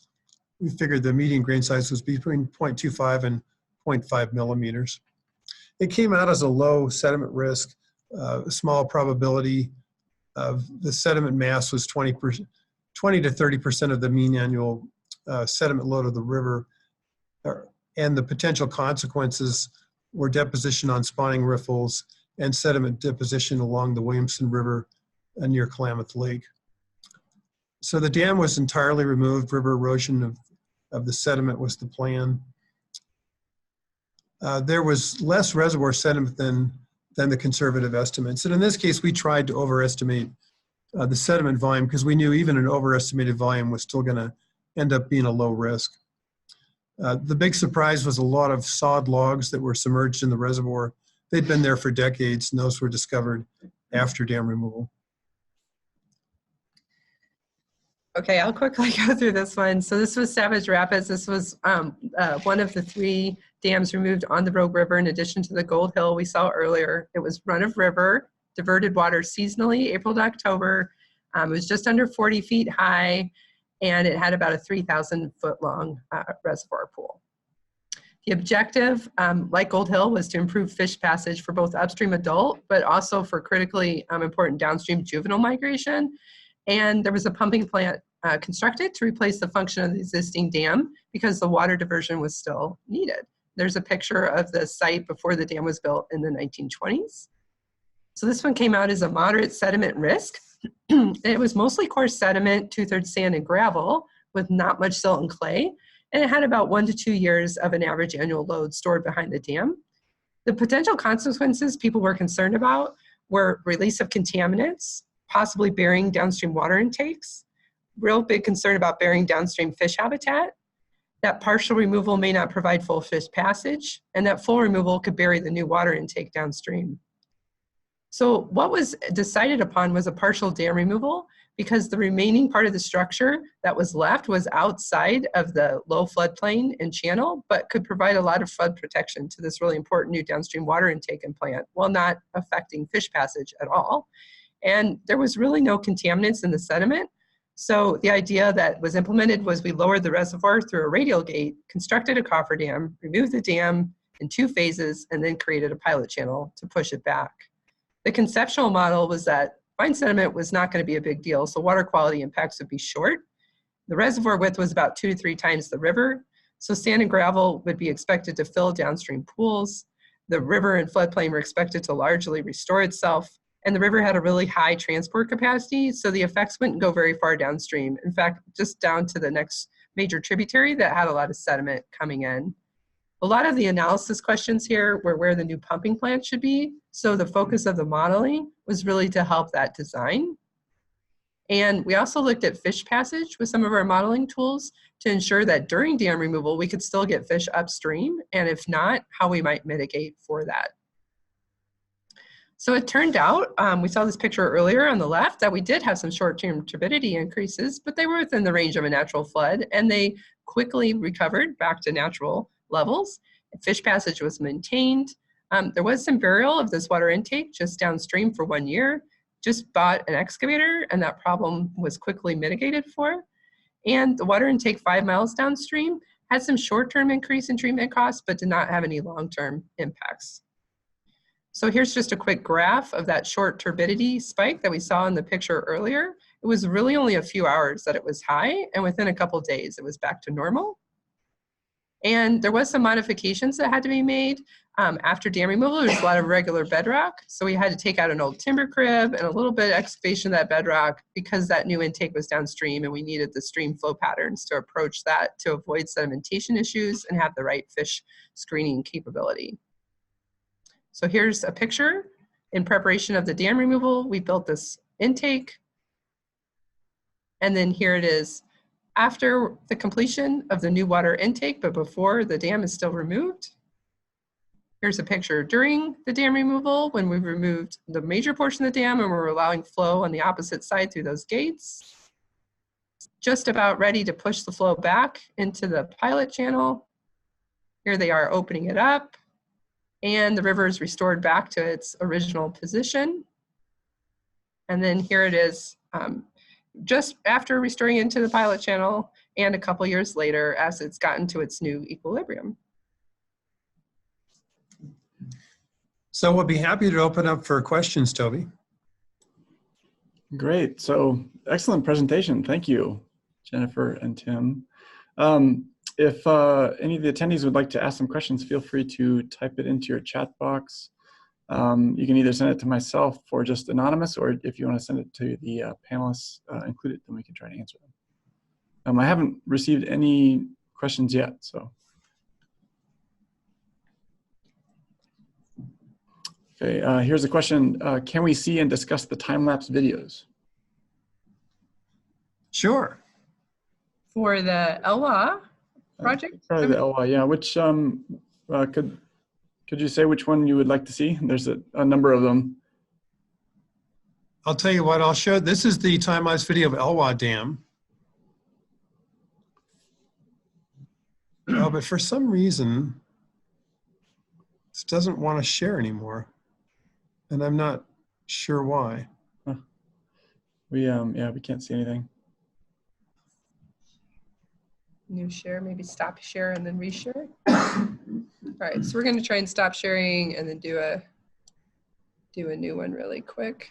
D: We figured the median grain size was between 0.25 and 0.5 millimeters. It came out as a low sediment risk, a small probability of the sediment mass was 20 to 30% of the mean annual sediment load of the river, and the potential consequences were deposition on spawning riffles and sediment deposition along the Williamson River near Klamath Lake. So the dam was entirely removed. River erosion of the sediment was the plan. There was less reservoir sediment than the conservative estimates. And in this case, we tried to overestimate the sediment volume because we knew even an overestimated volume was still going to end up being a low risk. The big surprise was a lot of sod logs that were submerged in the reservoir. They'd been there for decades, and those were discovered after dam removal.
C: Okay, I'll quickly go through this one. So this was Savage Rapids. This was one of the 3 dams removed on the Rogue River in addition to the Gold Hill we saw earlier. It was run of river, diverted water seasonally, April to October. It was just under 40 feet high, and it had about a 3,000 foot long reservoir pool. The objective, like Gold Hill, was to improve fish passage for both upstream adult, but also for critically important downstream juvenile migration. And there was a pumping plant constructed to replace the function of the existing dam because the water diversion was still needed. There's a picture of the site before the dam was built in the 1920s. So this one came out as a moderate sediment risk. It was mostly coarse sediment, 2/3 sand and gravel, with not much silt and clay. And it had about 1 to 2 years of an average annual load stored behind the dam. The potential consequences people were concerned about were release of contaminants, possibly burying downstream water intakes, real big concern about burying downstream fish habitat, that partial removal may not provide full fish passage, and that full removal could bury the new water intake downstream. So what was decided upon was a partial dam removal because the remaining part of the structure that was left was outside of the low floodplain and channel, but could provide a lot of flood protection to this really important new downstream water intake and plant while not affecting fish passage at all. And there was really no contaminants in the sediment. So the idea that was implemented was we lowered the reservoir through a radial gate, constructed a cofferdam, removed the dam in 2 phases, and then created a pilot channel to push it back. The conceptual model was that fine sediment was not going to be a big deal, so water quality impacts would be short. The reservoir width was about 2 to 3 times the river, so sand and gravel would be expected to fill downstream pools. The river and floodplain were expected to largely restore itself, and the river had a really high transport capacity, so the effects wouldn't go very far downstream. In fact, just down to the next major tributary that had a lot of sediment coming in. A lot of the analysis questions here were where the new pumping plant should be, so the focus of the modeling was really to help that design. And we also looked at fish passage with some of our modeling tools to ensure that during dam removal, we could still get fish upstream, and if not, how we might mitigate for that. So it turned out, we saw this picture earlier on the left, that we did have some short-term turbidity increases, but they were within the range of a natural flood, and they quickly recovered back to natural levels. Fish passage was maintained. There was some burial of this water intake just downstream for 1 year. Just bought an excavator, and that problem was quickly mitigated for. And the water intake 5 miles downstream had some short-term increase in treatment costs, but did not have any long-term impacts. So here's just a quick graph of that short turbidity spike that we saw in the picture earlier. It was really only a few hours that it was high, and within a couple days it was back to normal. And there was some modifications that had to be made after dam removal. There was a lot of regular bedrock, so we had to take out an old timber crib and a little bit of excavation of that bedrock because that new intake was downstream and we needed the stream flow patterns to approach that to avoid sedimentation issues and have the right fish screening capability. So here's a picture. In preparation of the dam removal, we built this intake. And then here it is after the completion of the new water intake, but before the dam is still removed. Here's a picture during the dam removal when we removed the major portion of the dam and we're allowing flow on the opposite side through those gates. Just about ready to push the flow back into the pilot channel. Here they are opening it up. And the river is restored back to its original position. And then here it is just after restoring into the pilot channel and a couple years later as it's gotten to its new equilibrium.
D: So we'll be happy to open up for questions, Toby.
A: Great. So excellent presentation. Thank you, Jennifer and Tim. If any of the attendees would like to ask some questions, feel free to type it into your chat box. You can either send it to myself for just anonymous, or if you want to send it to the panelists included, then we can try to answer them. I haven't received any questions yet, so. Okay, here's a question. Can we see and discuss the time-lapse videos?
D: Sure.
C: For the LWA project?
A: Probably the LY, yeah. Which, could you say which one you would like to see? There's a number of them.
D: I'll tell you what, I'll show. This is the time-lapse video of Elwha Dam. Oh, but for some reason, this doesn't want to share anymore. And I'm not sure why.
A: Huh. Yeah, we can't see anything.
C: New share, maybe stop share and then reshare. All right, so we're going to try and stop sharing and then do a new one really quick.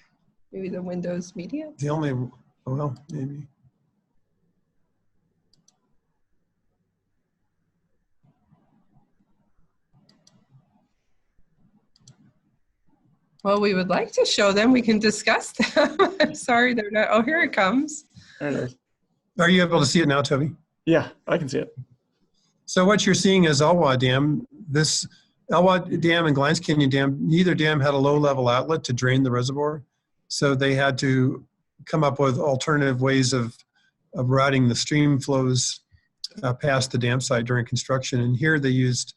C: Maybe the Windows Media.
D: The only, well, maybe.
C: Well, we would like to show them. We can discuss them. I'm sorry, they're not. Oh, here it comes.
A: There it is.
D: Are you able to see it now, Toby?
A: Yeah, I can see it.
D: So what you're seeing is Elwha Dam. This Elwha Dam and Glines Canyon Dam, neither dam had a low-level outlet to drain the reservoir. So they had to come up with alternative ways of routing the stream flows past the dam site during construction. And here they used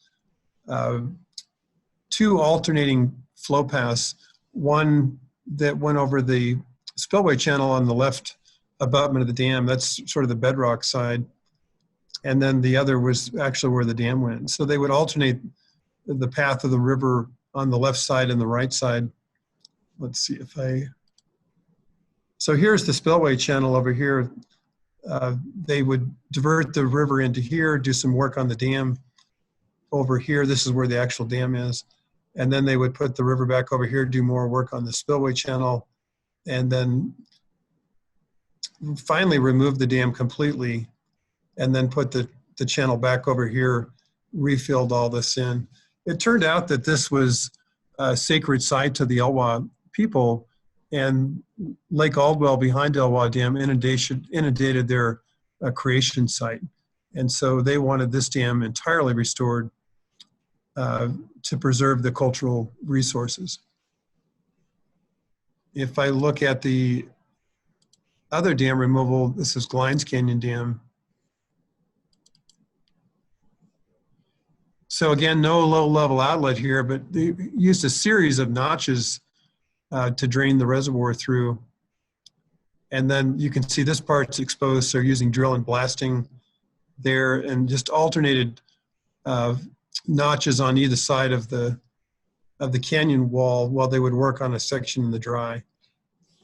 D: two alternating flow paths, one that went over the spillway channel on the left abutment of the dam. That's sort of the bedrock side. And then the other was actually where the dam went. So they would alternate the path of the river on the left side and the right side. Let's see if so here's the spillway channel over here. They would divert the river into here, do some work on the dam over here. This is where the actual dam is. And then they would put the river back over here, do more work on the spillway channel, and then finally remove the dam completely, and then put the channel back over here, refilled all this in. It turned out that this was a sacred site to the Elwha people, and Lake Aldwell behind Elwha Dam inundated their creation site. And so they wanted this dam entirely restored to preserve the cultural resources. If I look at the other dam removal, this is Glines Canyon Dam. So again, no low-level outlet here, but they used a series of notches to drain the reservoir through. And then you can see this part's exposed, so using drill and blasting there, and just alternated notches on either side of the canyon wall while they would work on a section in the dry.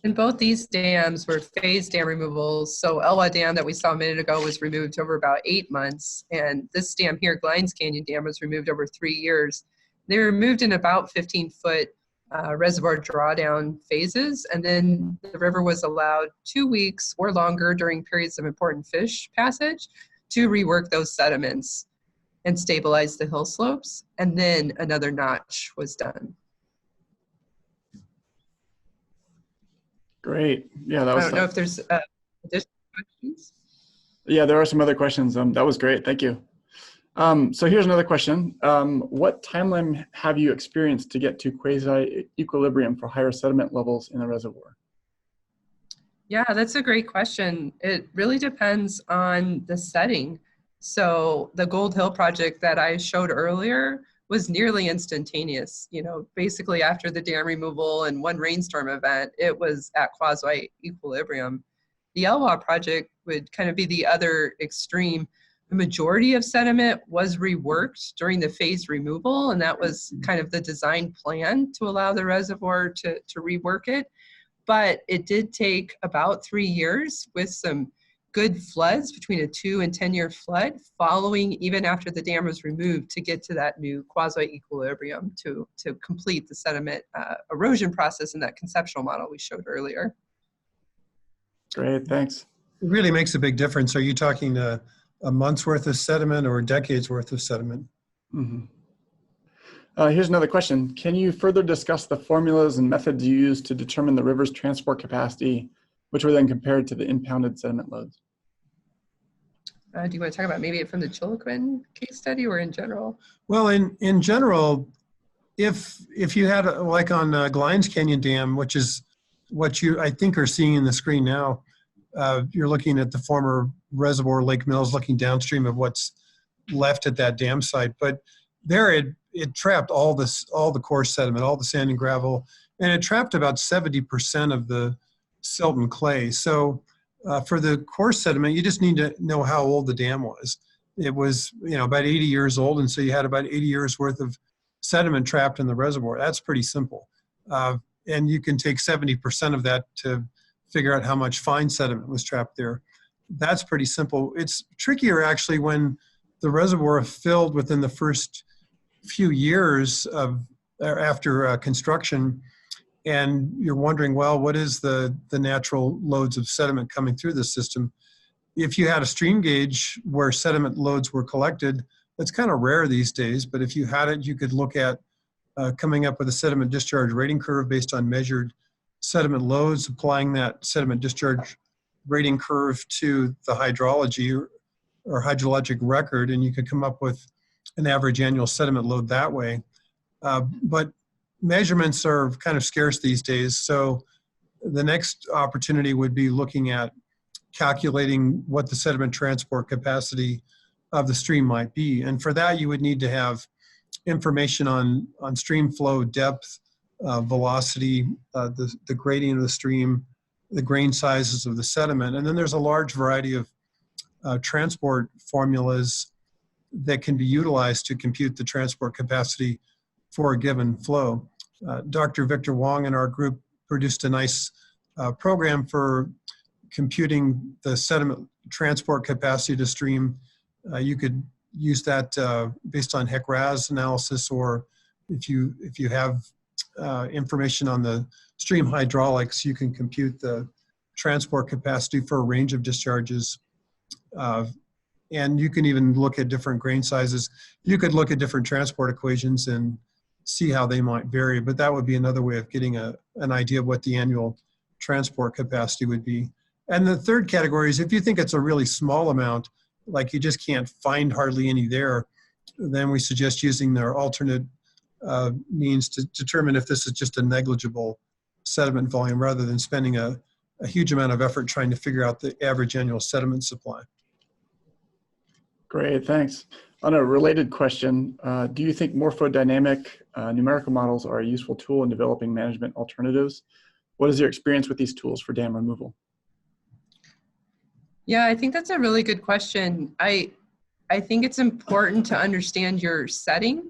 C: And both these dams were phased dam removals. So Elwha Dam that we saw a minute ago was removed over about 8 months. And this dam here, Glines Canyon Dam, was removed over 3 years. They were removed in about 15-foot reservoir drawdown phases. And then the river was allowed 2 weeks or longer during periods of important fish passage to rework those sediments and stabilize the hill slopes. And then another notch was done.
A: Great. Yeah, that was.
C: I don't know if there's additional questions.
A: Yeah, there are some other questions. That was great. Thank you. So here's another question. What timeline have you experienced to get to quasi-equilibrium for higher sediment levels in a reservoir?
C: Yeah, that's a great question. It really depends on the setting. So the Gold Hill project that I showed earlier was nearly instantaneous. You know, basically after the dam removal and one rainstorm event, it was at quasi-equilibrium. The Elwha project would kind of be the other extreme. The majority of sediment was reworked during the phased removal, and that was kind of the design plan to allow the reservoir to rework it. But it did take about 3 years with some good floods, between a 2 and 10 year flood, following even after the dam was removed, to get to that new quasi-equilibrium to complete the sediment erosion process in that conceptual model we showed earlier.
A: Great, thanks.
D: It really makes a big difference. Are you talking the a month's worth of sediment or a decade's worth of sediment.
A: Mhm. Here's another question. Can you further discuss the formulas and methods you use to determine the river's transport capacity, which were then compared to the impounded sediment loads?
C: Do you want to talk about maybe from the Chiloquin case study or in general?
D: Well, in general, if you had, like on Glines Canyon Dam, which is what you, I think, are seeing in the screen now, you're looking at the former reservoir Lake Mills, looking downstream of what's left at that dam site. But there it trapped all the coarse sediment, all the sand and gravel, and it trapped about 70% of the silt and clay. So for the coarse sediment, you just need to know how old the dam was. It was, about 80 years old, and so you had about 80 years worth of sediment trapped in the reservoir. That's pretty simple. And you can take 70% of that to figure out how much fine sediment was trapped there. That's pretty simple. It's trickier actually when the reservoir filled within the first few years after construction, and you're wondering, well, what is the natural loads of sediment coming through the system? If you had a stream gauge where sediment loads were collected, that's kind of rare these days, but if you had it, you could look at coming up with a sediment discharge rating curve based on measured sediment loads, applying that sediment discharge rating curve to the hydrology or hydrologic record, and you could come up with an average annual sediment load that way. But measurements are kind of scarce these days, so the next opportunity would be looking at calculating what the sediment transport capacity of the stream might be. And for that, you would need to have information on stream flow depth, velocity, the gradient of the stream, the grain sizes of the sediment. And then there's a large variety of transport formulas that can be utilized to compute the transport capacity for a given flow. Dr. Victor Wong and our group produced a nice program for computing the sediment transport capacity to stream. You could use that based on HEC-RAS analysis, or if you have information on the stream hydraulics, you can compute the transport capacity for a range of discharges. And you can even look at different grain sizes. You could look at different transport equations and see how they might vary, but that would be another way of getting an idea of what the annual transport capacity would be. And the third category is if you think it's a really small amount, like you just can't find hardly any there, then we suggest using their alternate means to determine if this is just a negligible sediment volume rather than spending a huge amount of effort trying to figure out the average annual sediment supply.
A: Great, thanks. On a related question, do you think morphodynamic numerical models are a useful tool in developing management alternatives? What is your experience with these tools for dam removal?
C: Yeah, I think that's a really good question. I think it's important to understand your setting.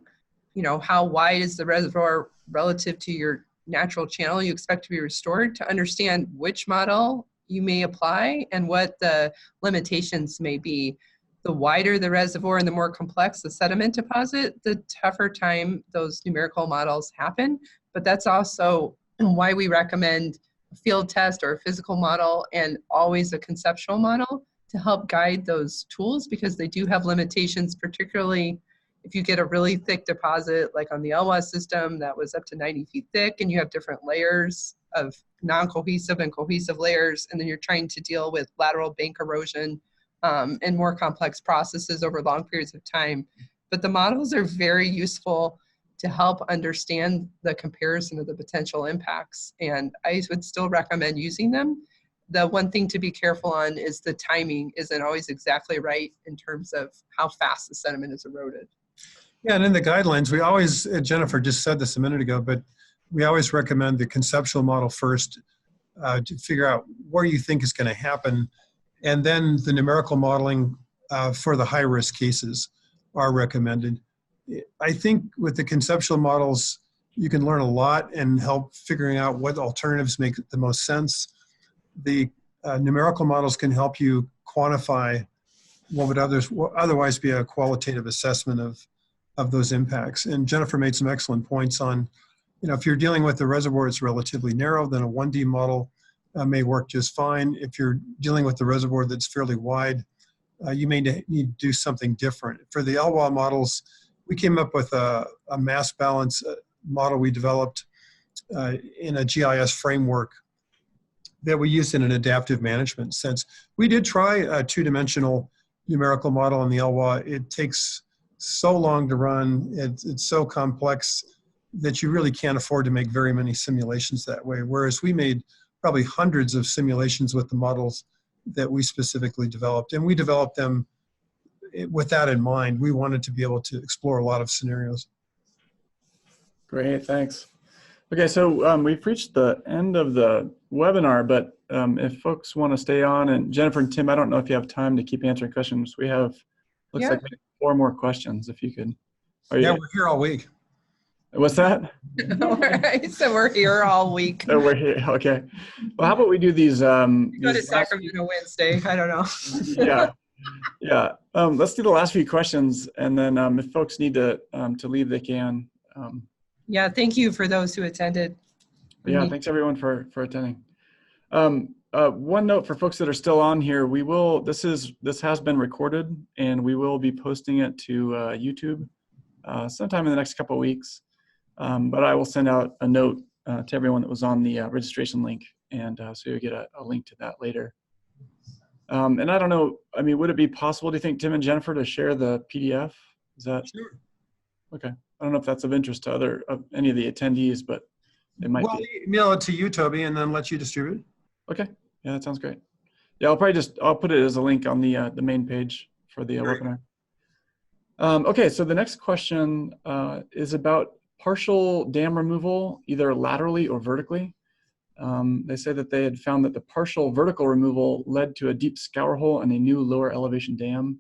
C: How wide is the reservoir relative to your natural channel you expect to be restored, to understand which model you may apply and what the limitations may be. The wider the reservoir and the more complex the sediment deposit, the tougher time those numerical models happen. But that's also why we recommend a field test or a physical model and always a conceptual model to help guide those tools, because they do have limitations, particularly if you get a really thick deposit like on the Elwha system that was up to 90 feet thick, and you have different layers of non-cohesive and cohesive layers, and then you're trying to deal with lateral bank erosion and more complex processes over long periods of time. But the models are very useful to help understand the comparison of the potential impacts, and I would still recommend using them. The one thing to be careful on is the timing isn't always exactly right in terms of how fast the sediment is eroded.
D: Yeah, and in the guidelines, we always, Jennifer just said this a minute ago, but we always recommend the conceptual model first to figure out where you think is going to happen, and then the numerical modeling for the high-risk cases are recommended. I think with the conceptual models, you can learn a lot and help figuring out what alternatives make the most sense. The numerical models can help you quantify what would otherwise be a qualitative assessment of those impacts. And Jennifer made some excellent points on, if you're dealing with a reservoir that's relatively narrow, then a 1D model may work just fine. If you're dealing with a reservoir that's fairly wide, you may need to do something different. For the LWA models, we came up with a mass balance model we developed in a GIS framework that we use in an adaptive management sense. We did try a two-dimensional numerical model in the LWA. It takes so long to run. It's so complex that you really can't afford to make very many simulations that way. Whereas we made probably hundreds of simulations with the models that we specifically developed. And we developed them with that in mind. We wanted to be able to explore a lot of scenarios.
A: Great, thanks. Okay, so we've reached the end of the webinar, but if folks want to stay on, and Jennifer and Tim, I don't know if you have time to keep answering questions. We have, looks like maybe 4 more questions, if you could.
D: Yeah, we're here all week.
A: What's that?
C: So we're here all week.
A: Oh, we're here, okay. Well, how about we do these?
C: Go to Sacramento Wednesday, I don't know.
A: Yeah. Let's do the last few questions, and then if folks need to leave, they can.
C: Yeah, thank you for those who attended.
A: Yeah, thanks everyone for attending. One note for folks that are still on here, we will, this has been recorded, and we will be posting it to YouTube sometime in the next couple of weeks. But I will send out a note to everyone that was on the registration link, and so you'll get a link to that later. And I don't know, I mean, would it be possible, do you think, Tim and Jennifer, to share the PDF? Is that? Sure. Okay. I don't know if that's of interest to any of the attendees, but it might be.
D: Email it to you, Toby, and then let you distribute.
A: Okay. Yeah, that sounds great. Yeah, I'll put it as a link on the main page for the webinar. Okay, so the next question is about partial dam removal, either laterally or vertically. They say that they had found that the partial vertical removal led to a deep scour hole and a new lower elevation dam.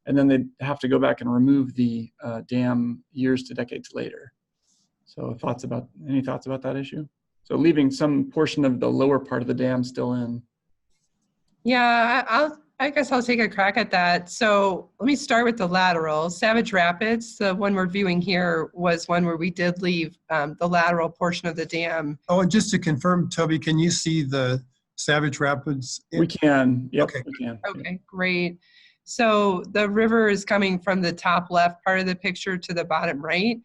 A: And then they'd have to go back and remove the dam years to decades later. So any thoughts about that issue? So leaving some portion of the lower part of the dam still in.
C: Yeah, I guess I'll take a crack at that. So let me start with the lateral. Savage Rapids, the one we're viewing here, was one where we did leave the lateral portion of the dam.
D: Oh, and just to confirm, Toby, can you see the Savage Rapids?
A: We can. Yep,
D: okay.
A: We can.
C: Okay, great. So the river is coming from the top left part of the picture to the bottom right.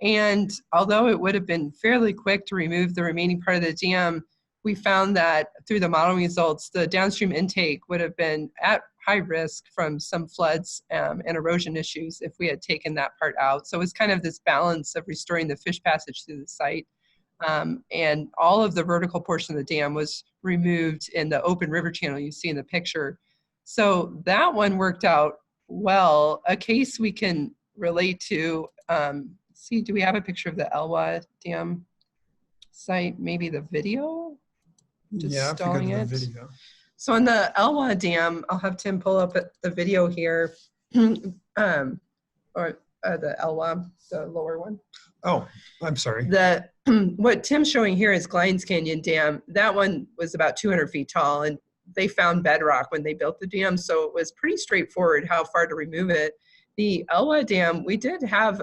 C: And although it would have been fairly quick to remove the remaining part of the dam, we found that through the modeling results, the downstream intake would have been at high risk from some floods and erosion issues if we had taken that part out. So it was kind of this balance of restoring the fish passage through the site. And all of the vertical portion of the dam was removed in the open river channel you see in the picture. So that one worked out well. A case we can relate to, see, do we have a picture of the Elwha Dam site? Maybe the video? Just
D: yeah,
C: stalling it.
D: The video.
C: So on the Elwha Dam, I'll have Tim pull up the video here, or the Elwha, the lower one.
D: Oh, I'm sorry.
C: What Tim's showing here is Glines Canyon Dam. That one was about 200 feet tall, and they found bedrock when they built the dam, so it was pretty straightforward how far to remove it. The Elwha Dam, we did have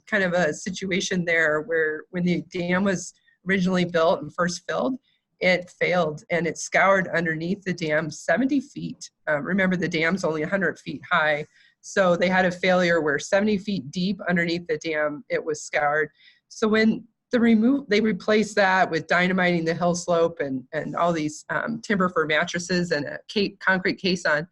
C: kind of a situation there where when the dam was originally built and first filled, it failed and it scoured underneath the dam 70 feet. Remember, the dam's only 100 feet high, so they had a failure where 70 feet deep underneath the dam, it was scoured. So when they replaced that with dynamiting the hill slope and all these timber for mattresses and a concrete caisson.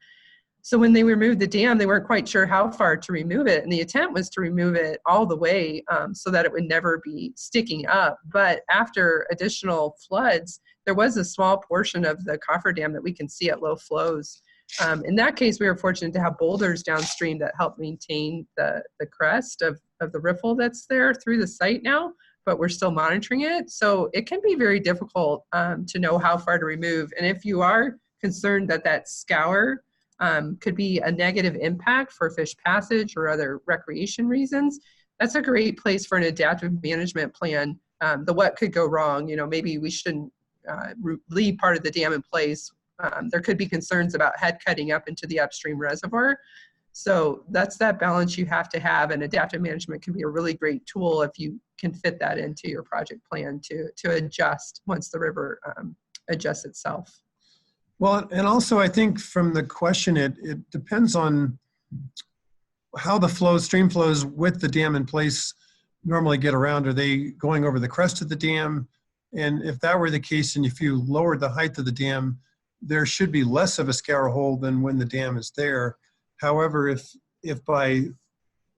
C: So when they removed the dam, they weren't quite sure how far to remove it. And the intent was to remove it all the way so that it would never be sticking up. But after additional floods, there was a small portion of the cofferdam that we can see at low flows. In that case, we were fortunate to have boulders downstream that helped maintain the crest of the riffle that's there through the site now, but we're still monitoring it. So it can be very difficult to know how far to remove. And if you are concerned that that scour could be a negative impact for fish passage or other recreation reasons, that's a great place for an adaptive management plan. What could go wrong? You know, maybe we shouldn't leave part of the dam in place. There could be concerns about head cutting up into the upstream reservoir. So that's that balance you have to have, and adaptive management can be a really great tool if you can fit that into your project plan to adjust once the river adjusts itself.
D: Well, and also I think from the question, it depends on how the stream flows with the dam in place normally get around. Are they going over the crest of the dam? And if that were the case, and if you lowered the height of the dam, there should be less of a scour hole than when the dam is there. However, if by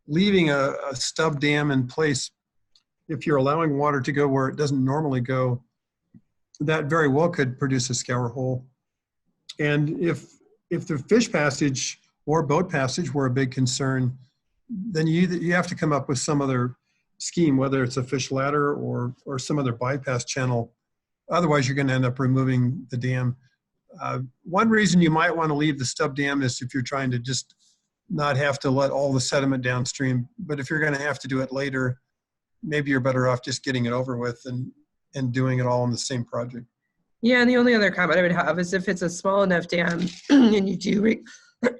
D: leaving a stub dam in place, if you're allowing water to go where it doesn't normally go, that very well could produce a scour hole. And if the fish passage or boat passage were a big concern, then you have to come up with some other scheme, whether it's a fish ladder or some other bypass channel. Otherwise, you're going to end up removing the dam. One reason you might want to leave the stub dam is if you're trying to just not have to let all the sediment downstream. But if you're going to have to do it later, maybe you're better off just getting it over with and doing it all in the same project.
C: Yeah, and the only other comment I would have is if it's a small enough dam and you do,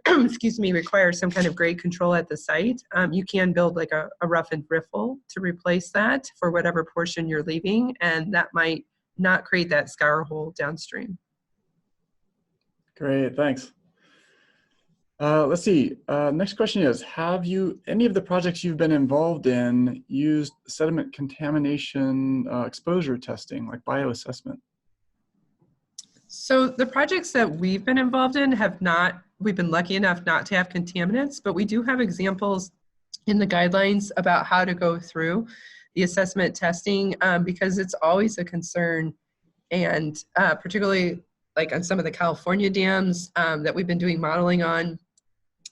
C: excuse me, require some kind of grade control at the site, you can build like a roughened riffle to replace that for whatever portion you're leaving, and that might not create that scour hole downstream.
A: Great, thanks. Let's see. Next question is, have any of the projects you've been involved in used sediment contamination exposure testing, like bioassessment?
C: So the projects that we've been involved in we've been lucky enough not to have contaminants, but we do have examples in the guidelines about how to go through the assessment testing because it's always a concern, and particularly like on some of the California dams that we've been doing modeling on,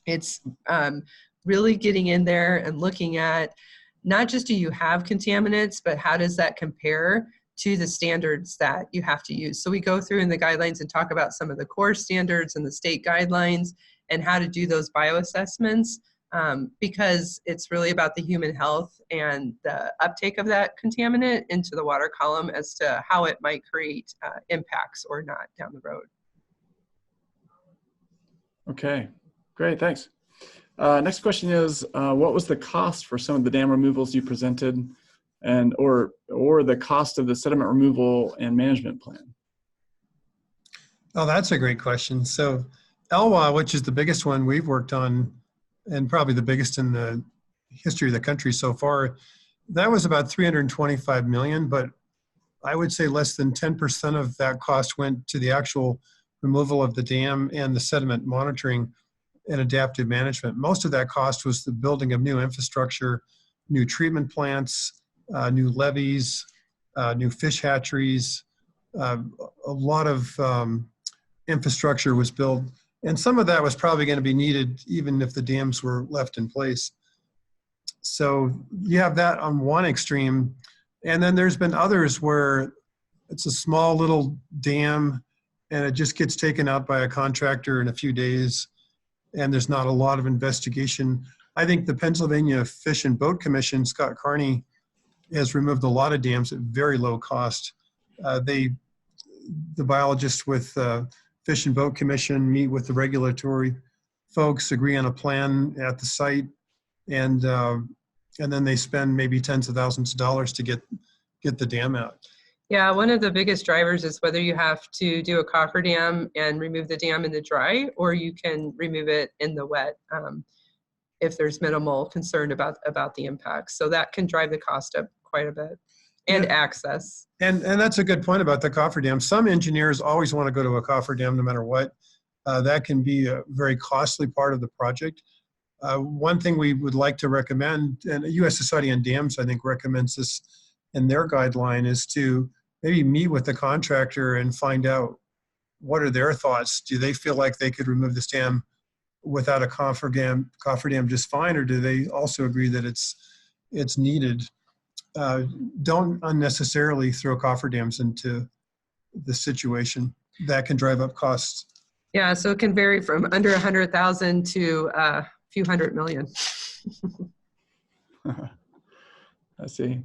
C: it's really getting in there and looking at not just do you have contaminants, but how does that compare to the standards that you have to use. So we go through in the guidelines and talk about some of the core standards and the state guidelines and how to do those bioassessments because it's really about the human health and the uptake of that contaminant into the water column as to how it might create impacts or not down the road.
A: Okay, great, thanks. Next question is, what was the cost for some of the dam removals you presented, and or the cost of the sediment removal and management plan?
D: Oh, that's a great question. So Elwha, which is the biggest one we've worked on, and probably the biggest in the history of the country so far, that was about $325 million, but I would say less than 10% of that cost went to the actual removal of the dam and the sediment monitoring and adaptive management. Most of that cost was the building of new infrastructure, new treatment plants, new levees, new fish hatcheries. A lot of infrastructure was built, and some of that was probably going to be needed even if the dams were left in place. So you have that on one extreme, and then there's been others where it's a small little dam and it just gets taken out by a contractor in a few days, and there's not a lot of investigation. I think the Pennsylvania Fish and Boat Commission, Scott Carney, has removed a lot of dams at very low cost. The biologists with Fish and Boat Commission meet with the regulatory folks, agree on a plan at the site, and then they spend maybe tens of thousands of dollars to get the dam out.
C: Yeah, one of the biggest drivers is whether you have to do a cofferdam and remove the dam in the dry, or you can remove it in the wet if there's minimal concern about the impacts. So that can drive the cost up quite a bit, and access.
D: And that's a good point about the cofferdam. Some engineers always want to go to a cofferdam no matter what. That can be a very costly part of the project. One thing we would like to recommend, and the U.S. Society on Dams, I think, recommends this in their guideline, is to maybe meet with the contractor and find out what are their thoughts. Do they feel like they could remove this dam without a cofferdam just fine, or do they also agree that it's needed? Don't unnecessarily throw cofferdams into the situation. That can drive up costs.
C: Yeah, so it can vary from under 100,000 to a few hundred million.
A: I see.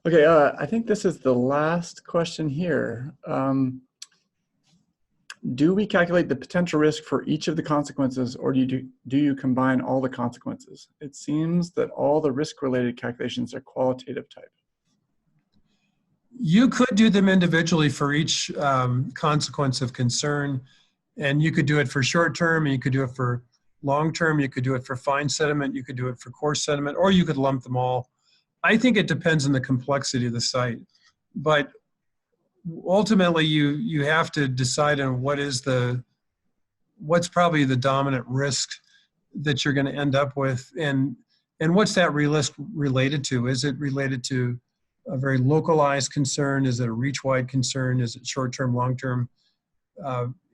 A: Okay, I think this is the last question here. Do we calculate the potential risk for each of the consequences, or do you combine all the consequences? It seems that all the risk-related calculations are qualitative type.
D: You could do them individually for each consequence of concern. And you could do it for short term, and you could do it for long term, you could do it for fine sediment, you could do it for coarse sediment, or you could lump them all. I think it depends on the complexity of the site. But ultimately, you have to decide on what's probably the dominant risk that you're going to end up with, and what's that risk related to? Is it related to a very localized concern? Is it a reach-wide concern? Is it short-term, long-term?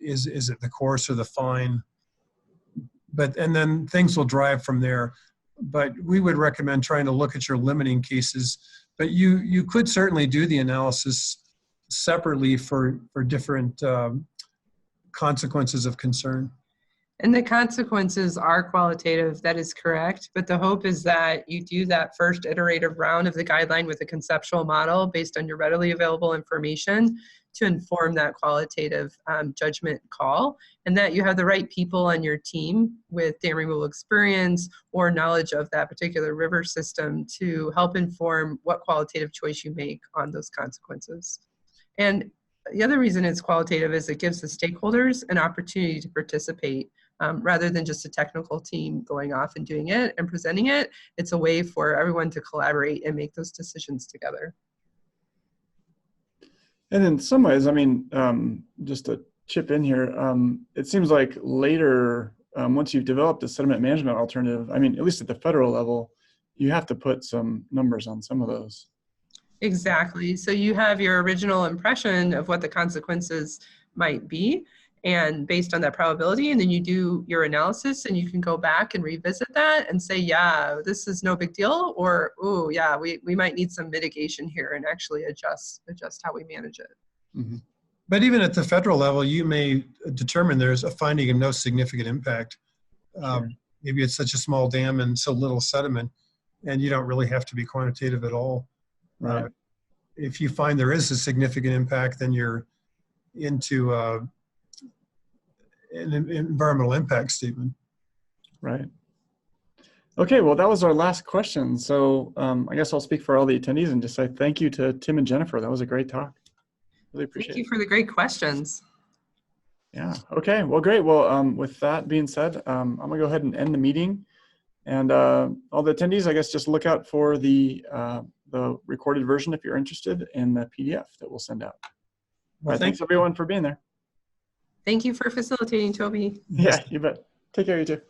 D: Is it the coarse or the fine? And then things will drive from there. But we would recommend trying to look at your limiting cases. But you could certainly do the analysis separately for different consequences of concern.
C: And the consequences are qualitative, that is correct. But the hope is that you do that first iterative round of the guideline with a conceptual model based on your readily available information to inform that qualitative judgment call, and that you have the right people on your team with dam removal experience or knowledge of that particular river system to help inform what qualitative choice you make on those consequences. And the other reason it's qualitative is it gives the stakeholders an opportunity to participate rather than just a technical team going off and doing it and presenting it. It's a way for everyone to collaborate and make those decisions together.
A: And in some ways, I mean, just to chip in here, it seems like later, once you've developed a sediment management alternative, I mean, at least at the federal level, you have to put some numbers on some of those.
C: Exactly. So you have your original impression of what the consequences might be, and based on that probability, and then you do your analysis and you can go back and revisit that and say, yeah, this is no big deal, or, oh yeah, we might need some mitigation here and actually adjust how we manage it.
D: Mm-hmm. But even at the federal level, you may determine there's a finding of no significant impact.
A: Sure.
D: Maybe it's such a small dam and so little sediment, and you don't really have to be quantitative at all.
A: Right.
D: If you find there is a significant impact, then you're into an environmental impact statement.
A: Right. Okay, well, that was our last question. So I guess I'll speak for all the attendees and just say thank you to Tim and Jennifer. That was a great talk. Really appreciate it.
C: Thank you for the great questions.
A: Yeah, okay, well, great. Well, with that being said, I'm gonna go ahead and end the meeting. And all the attendees, I guess, just look out for the recorded version if you're interested in the PDF that we'll send out. All right, thanks everyone for being there.
C: Thank you for facilitating, Toby.
A: Yeah, you bet. Take care, you too.